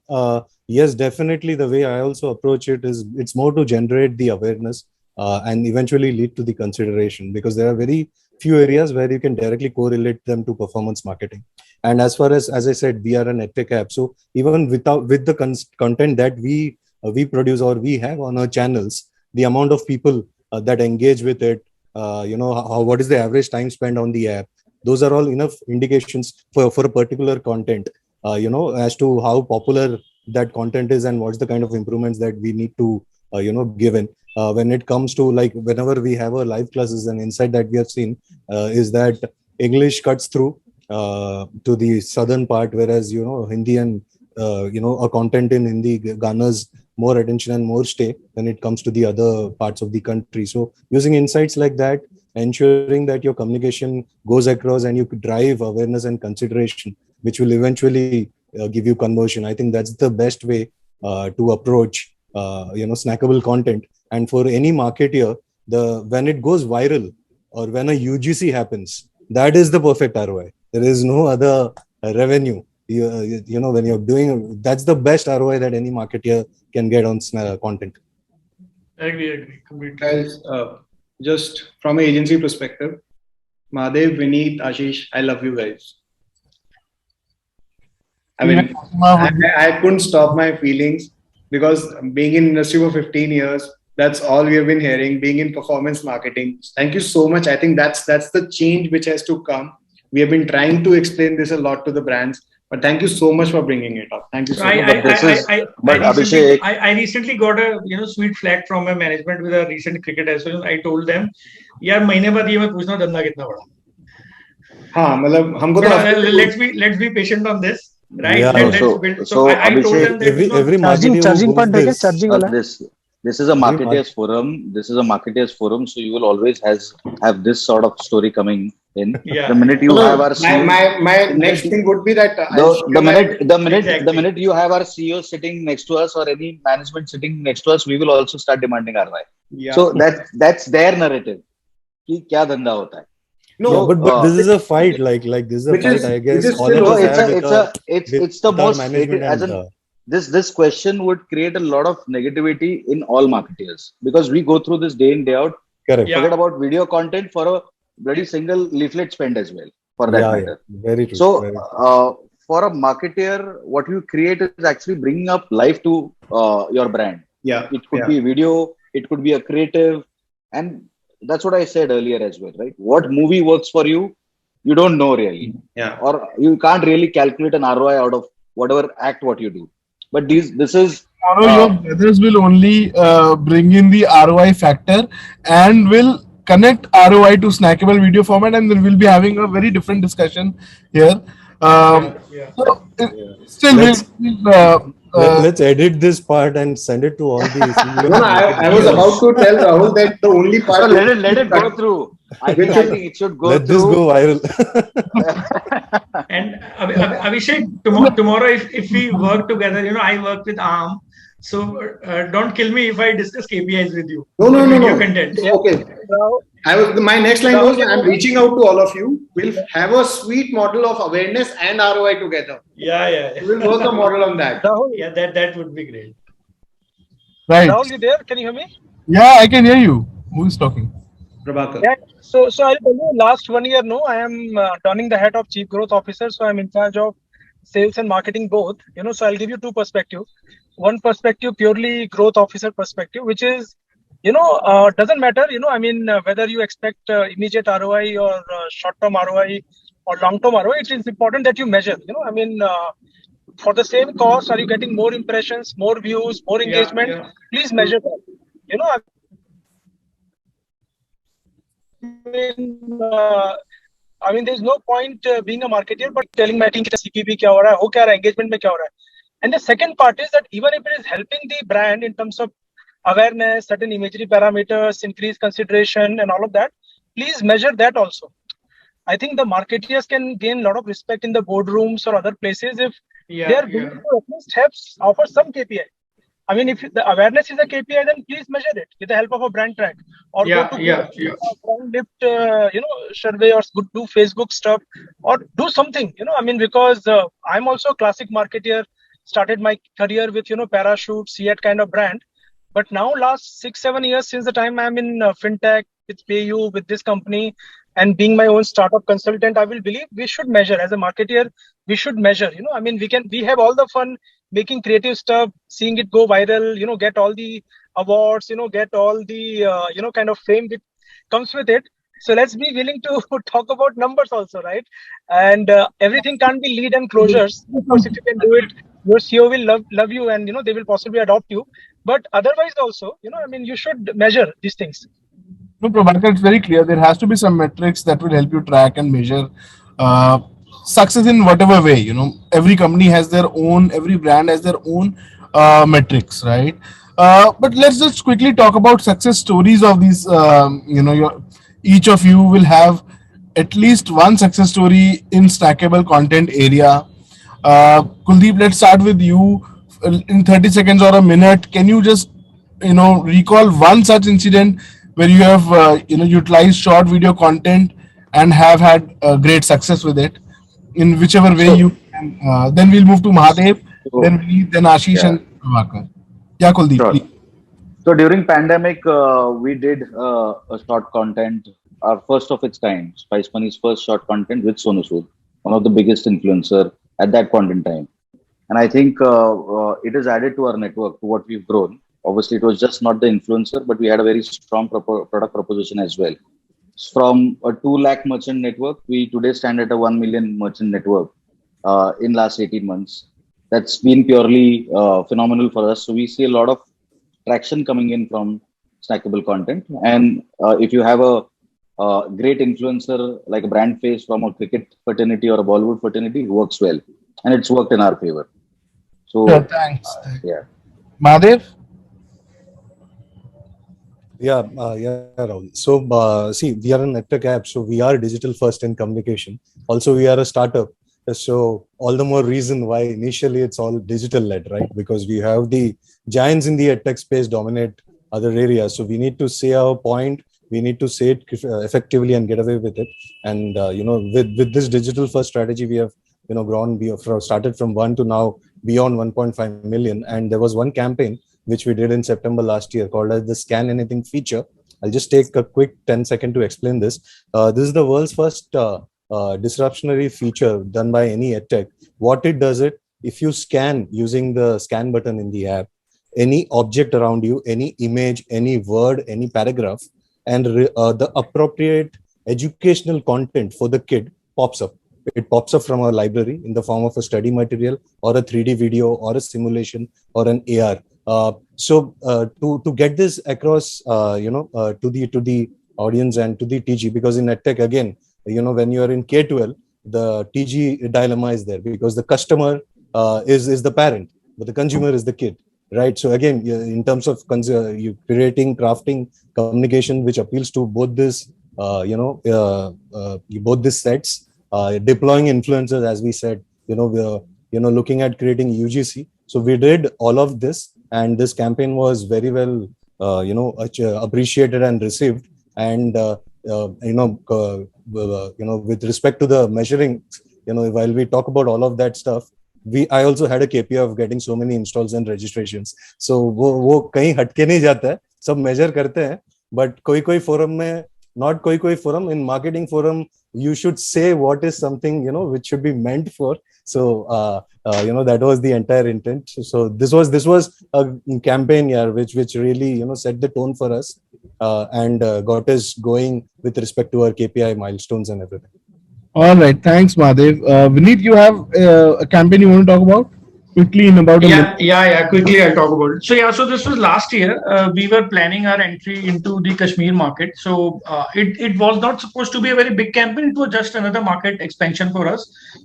Speaker 5: yes, definitely the way I also approach it is it's more to generate the awareness and eventually lead to the consideration, because there are very few areas where you can directly correlate them to performance marketing. And as far as I said, we are an edtech app, so even with the content that we produce or we have on our channels, the amount of people that engage with it, what is the average time spent on the app, those are all enough indications for a particular content, as to how popular that content is and what's the kind of improvements that we need to give in. When it comes to, like, whenever we have our live classes, an insight that we have seen is that English cuts through to the southern part, whereas Hindi and a content in Hindi garners more attention and more stay when it comes to the other parts of the country. So using insights like that, ensuring that your communication goes across and you could drive awareness and consideration, which will eventually give you conversion. I think that's the best way to approach snackable content. And for any marketer, when it goes viral or when a UGC happens, that is the perfect ROI. There is no other revenue. When you're doing, that's the best ROI that any marketer can get on content.
Speaker 6: I agree completely.
Speaker 7: Guys, just from an agency perspective, Mahadev, Vineet, Ashish, I love you guys. I mean, I couldn't stop my feelings, because being in industry for 15 years, that's all we have been hearing, being in performance marketing. Thank you so much. I think that's the change which has to come. We have been trying to explain this a lot to the brands, but thank you so much for bringing it up. Thank you so much.
Speaker 6: I recently got a sweet flag from my management with a recent cricket as well. I told them, यार महीने बाद ये मत पूछना धंधा कितना बड़ा.
Speaker 7: हाँ, मतलब हमको तो
Speaker 6: let's be patient on this, right?
Speaker 5: Yeah.
Speaker 6: Let's build. So I told them that
Speaker 5: every
Speaker 3: charging part देखे charging वाला.
Speaker 4: This is a marketers forum. This is a marketers forum. So you will always have this sort of story coming in.
Speaker 6: Yeah.
Speaker 4: The minute you have our CEO,
Speaker 7: my next thing would be that
Speaker 4: the minute you have our CEO sitting next to us or any management sitting next to us, we will also start demanding ROI.
Speaker 7: Yeah.
Speaker 4: So that's their narrative. कि क्या धंधा होता है.
Speaker 5: No, but this is a fight. Like this is a fight. I guess all of us
Speaker 4: it's the most hated, as in this question would create a lot of negativity in all marketers, because we go through this day in day out.
Speaker 5: Correct.
Speaker 4: Forget about video content for a bloody single leaflet spend as well, for that matter.
Speaker 5: Yeah. Very true.
Speaker 4: So
Speaker 5: very true.
Speaker 4: for a marketer, what you create is actually bringing up life to your brand.
Speaker 7: Yeah.
Speaker 4: It could be video, it could be a creative, and that's what I said earlier as well, right? What movie works for you, you don't know really.
Speaker 7: Yeah.
Speaker 4: Or you can't really calculate an ROI out of whatever act what you do. But this is
Speaker 1: your brothers will only bring in the ROI factor and will connect ROI to snackable video format, and then we'll be having a very different discussion here.
Speaker 5: Let's edit this part and send it to all these.
Speaker 7: I was about to tell Rahul that the only part.
Speaker 4: So let it go through. I think it should go
Speaker 5: let
Speaker 4: through.
Speaker 5: This go viral.
Speaker 6: And Abhishek, tomorrow if we work together, I work with ARM. So don't kill me if I discuss KPIs with you.
Speaker 7: No.
Speaker 6: Content.
Speaker 7: Okay. My next line was, I'm reaching out to all of you. We'll have a sweet model of awareness and ROI together.
Speaker 6: Yeah.
Speaker 7: We'll work a model on that.
Speaker 3: Rahul,
Speaker 6: Yeah, that would be great.
Speaker 1: Right.
Speaker 3: Rahul, you there? Can you hear me?
Speaker 1: Yeah, I can hear you. Who is talking?
Speaker 7: Prabhakar.
Speaker 3: Yeah. So I'll tell you, last 1 year, I am turning the hat of Chief Growth Officer. So I'm in charge of sales and marketing both. So I'll give you two perspectives. One perspective, purely growth officer perspective, which is Doesn't matter, whether you expect immediate ROI or short-term ROI or long-term ROI. It is important that you measure. For the same cost, are you getting more impressions, more views, more engagement?
Speaker 6: Yeah.
Speaker 3: Please measure that. There's no point being a marketer, but telling my team कि CPP क्या हो रहा है, हो क्या रहा है, engagement में क्या हो रहा है. And the second part is that even if it is helping the brand in terms of awareness, certain imagery parameters, increased consideration, and all of that, please measure that also. I think the marketeers can gain a lot of respect in the boardrooms or other places if they are willing to at least offer some KPI. If the awareness is a KPI, then please measure it with the help of a brand track or go to brand lift, survey or do Facebook stuff or do something, because I'm also a classic marketer, started my career with, Parachute, Seat kind of brand. But now last 6-7 years since the time I'm in fintech with PayU, with this company and being my own startup consultant, I will believe we should measure as a marketer. We should measure, we have all the fun making creative stuff, seeing it go viral, get all the awards, get all the, kind of fame that comes with it. So let's be willing to talk about numbers also, right? And everything can't be lead and closures. Of course, if you can do it, your CEO will love you and, they will possibly adopt you. But otherwise also, you should measure these things.
Speaker 1: No, Prabhakar, it's very clear. There has to be some metrics that will help you track and measure uh, success in whatever way. Every company has their own, every brand has their own metrics, right? But let's just quickly talk about success stories of these. Each of you will have at least one success story in stackable content area. Kuldeep, let's start with you. In 30 seconds or a minute, can you just recall one such incident where you have utilized short video content and have had great success with it in whichever way
Speaker 4: So,
Speaker 1: you can. Then we'll move to Mahadev,
Speaker 4: so
Speaker 1: then Vineet, then Ashish
Speaker 4: yeah,
Speaker 1: and Prabhakar. Yeah, Kuldeep,
Speaker 4: sure.
Speaker 1: please.
Speaker 4: So during pandemic, we did a short content, our first of its kind, Spice Money's first short content with Sonu Sood, one of the biggest influencer at that point in time. And I think it has added to our network, to what we've grown. Obviously, it was just not the influencer, but we had a very strong product proposition as well. From a 2 lakh merchant network, we today stand at a 1 million merchant network in last 18 months. That's been purely phenomenal for us. So we see a lot of traction coming in from snackable content. And if you have a great influencer like a brand face from a cricket fraternity or a Bollywood fraternity, it works well. And it's worked in our favor.
Speaker 1: Sure,
Speaker 4: So,
Speaker 1: thanks.
Speaker 4: yeah.
Speaker 1: Mahadev?
Speaker 5: Yeah, Rahul. So, see, we are an edtech app, so we are digital first in communication. Also, we are a startup. So, all the more reason why initially it's all digital led, right? Because we have the giants in the edtech space dominate other areas. So, we need to say our point, we need to say it effectively and get away with it. And, with this digital first strategy, we have, grown, we have started from 1 to now beyond 1.5 million. And there was one campaign which we did in September last year called as the Scan Anything feature. I'll just take a quick 10-second to explain this. This is the world's first disruptionary feature done by any edtech. What it does it, if you scan using the scan button in the app, any object around you, any image, any word, any paragraph, and the appropriate educational content for the kid pops up. It pops up from our library in the form of a study material or a 3D video or a simulation or an AR. To get this across, to the audience and to the TG, because in EdTech again, when you are in K-12, the TG dilemma is there because the customer is the parent, but the consumer is the kid, right? So again, in terms of you creating, crafting communication which appeals to both this, both these sets, deploying influencers, as we said, we're looking at creating UGC. So we did all of this. And this campaign was very well, appreciated and received. And with respect to the measuring, while we talk about all of that stuff, I also had a KPI of getting so many installs and registrations. So वो कहीं हटके नहीं जाता है, सब measure करते हैं, but कोई फोरम में not koi forum. In marketing forum, you should say what is something, which should be meant for. So, that was the entire intent. So this was a campaign, yeah, which really, set the tone for us, and got us going with respect to our KPI milestones and everything.
Speaker 1: All right, thanks, Madhav. Vineet, you have a campaign you want to talk about quickly in about a minute?
Speaker 6: Yeah. Quickly, I'll talk about it. So this was last year. We were planning our entry into the Kashmir market. So it was not supposed to be a very big campaign. It was just another market expansion for us.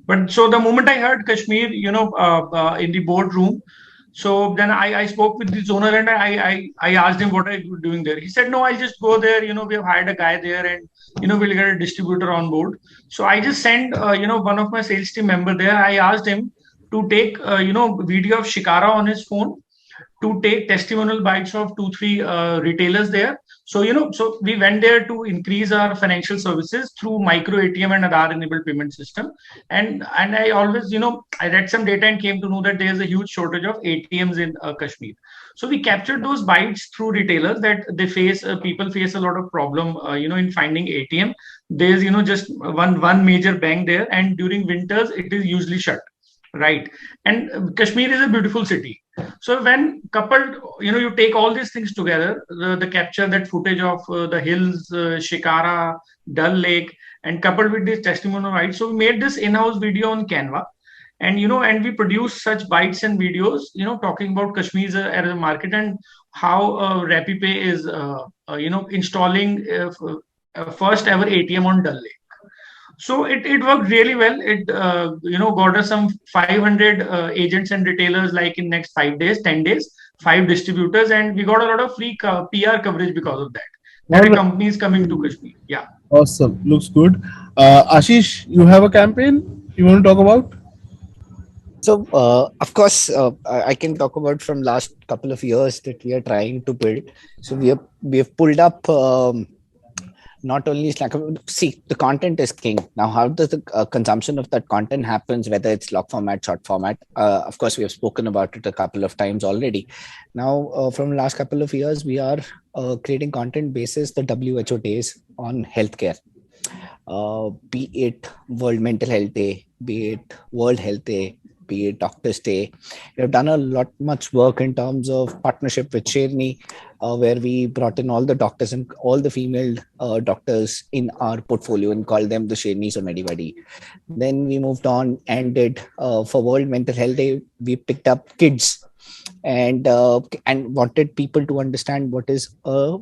Speaker 6: But so the moment I heard Kashmir, in the boardroom, so then I spoke with the owner and I asked him what are you doing there. He said, no, I'll just go there. We have hired a guy there and we'll get a distributor on board. So I just sent one of my sales team member there. I asked him to take video of Shikara on his phone, to take testimonial bites of 2-3 retailers there. So we went there to increase our financial services through micro ATM and Aadhaar enabled payment system. And I always, I read some data and came to know that there's a huge shortage of ATMs in Kashmir. So we captured those bites through retailers that they face, people face a lot of problem, in finding ATM. There's, just one major bank there, and during winters it is usually shut. Right. And Kashmir is a beautiful city. So when coupled, you take all these things together, the capture that footage of the hills, Shikara, Dal Lake, and coupled with this testimonial, right? So we made this in-house video on Canva, and and we produced such bites and videos, talking about Kashmir as a market and how RappiPay is, installing first ever ATM on Dal Lake. So it worked really well. It got us some 500 agents and retailers like in next 5 days, 10 days, 5 distributors, and we got a lot of free PR coverage because of that. That a company is coming to Kashmir. Yeah.
Speaker 1: Awesome. Looks good. Ashish, you have a campaign you want to talk about?
Speaker 2: So, of course, I can talk about from last couple of years that we are trying to build. So we have pulled up. Not only Snackable, see, the content is king. Now, how does the consumption of that content happens, whether it's long format, short format? Of course, we have spoken about it a couple of times already. Now, from the last couple of years, we are creating content basis the WHO days on healthcare. Be it World Mental Health Day, be it World Health Day, be it Doctors Day. We have done a lot much work in terms of partnership with Sherni, where we brought in all the doctors and all the female doctors in our portfolio and called them the Shernis or Medibody. Then we moved on and did for World Mental Health Day, we picked up kids and wanted people to understand what is a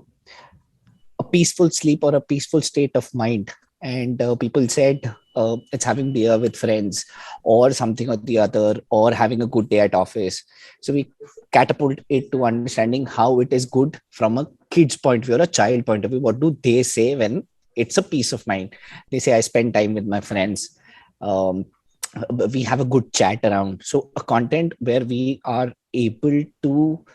Speaker 2: peaceful sleep or a peaceful state of mind. And people said it's having beer with friends or something or the other, or having a good day at office. So we catapult it to understanding how it is good from a kid's point of view or a child point of view. What do they say when it's a peace of mind? They say, I spend time with my friends. We have a good chat around. So a content where we are able to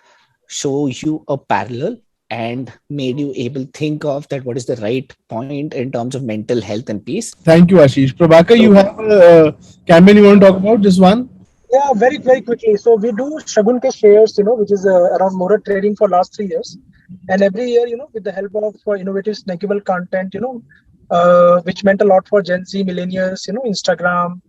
Speaker 2: show you a parallel and made you able to think of that what is the right point in terms of mental health and peace.
Speaker 1: Thank you, Ashish. Prabhakar, you have a campaign you want to talk about? Just one?
Speaker 3: Yeah, very, very quickly. So we do Shagun Ke Shares, which is around Morat trading for last 3 years. And every year, with the help of innovative snackable content, which meant a lot for Gen Z, millennials, Instagram,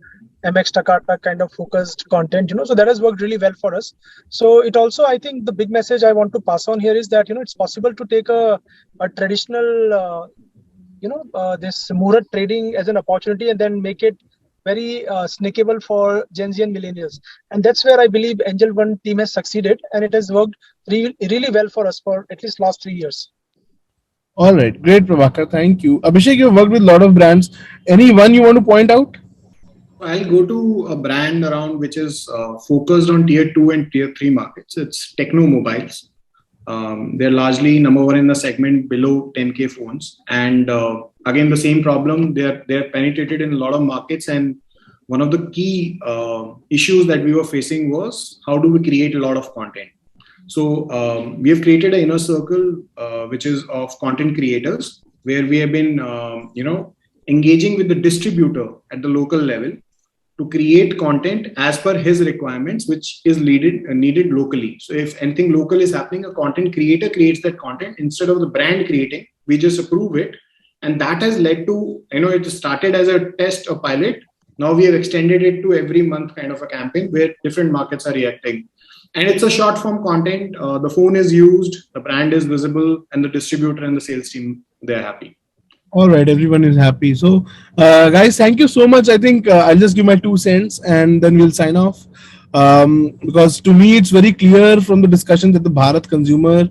Speaker 3: MX Takata kind of focused content, so that has worked really well for us. So it also, I think the big message I want to pass on here is that, it's possible to take a traditional, this Murat trading as an opportunity and then make it very snackable for Gen Z and millennials. And that's where I believe Angel One team has succeeded, and it has worked really well for us for at least last 3 years.
Speaker 1: All right. Great, Prabhakar. Thank you. Abhishek, you've worked with a lot of brands. Any one you want to point out?
Speaker 7: I'll go to a brand around which is focused on tier 2 and tier 3 markets. It's Techno Mobiles. They're largely number one in the segment below 10K phones. And again, the same problem, they're penetrated in a lot of markets. And one of the key issues that we were facing was how do we create a lot of content? So we have created an inner circle, which is of content creators, where we have been, engaging with the distributor at the local level to create content as per his requirements, which is needed locally. So if anything local is happening, a content creator creates that content instead of the brand creating. We just approve it and that has led to, it started as a test, a pilot. Now we have extended it to every month kind of a campaign where different markets are reacting. And it's a short form content. The phone is used, the brand is visible, and the distributor and the sales team, they're happy.
Speaker 1: All right, everyone is happy. So, guys, thank you so much. I think I'll just give my 2 cents and then we'll sign off. Because to me, it's very clear from the discussion that the Bharat consumer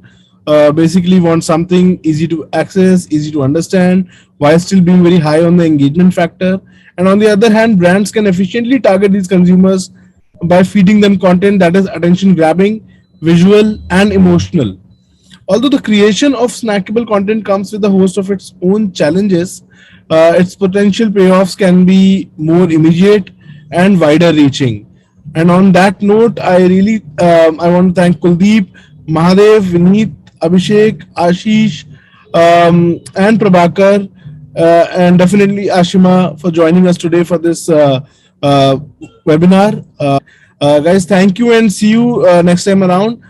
Speaker 1: basically wants something easy to access, easy to understand, while still being very high on the engagement factor. And on the other hand, brands can efficiently target these consumers by feeding them content that is attention grabbing, visual, and emotional. Although the creation of snackable content comes with a host of its own challenges, its potential payoffs can be more immediate and wider reaching. And on that note, I want to thank Kuldeep, Mahadev, Vineet, Abhishek, Ashish, and Prabhakar, and definitely Ashima for joining us today for this uh, webinar. Guys, thank you and see you next time around.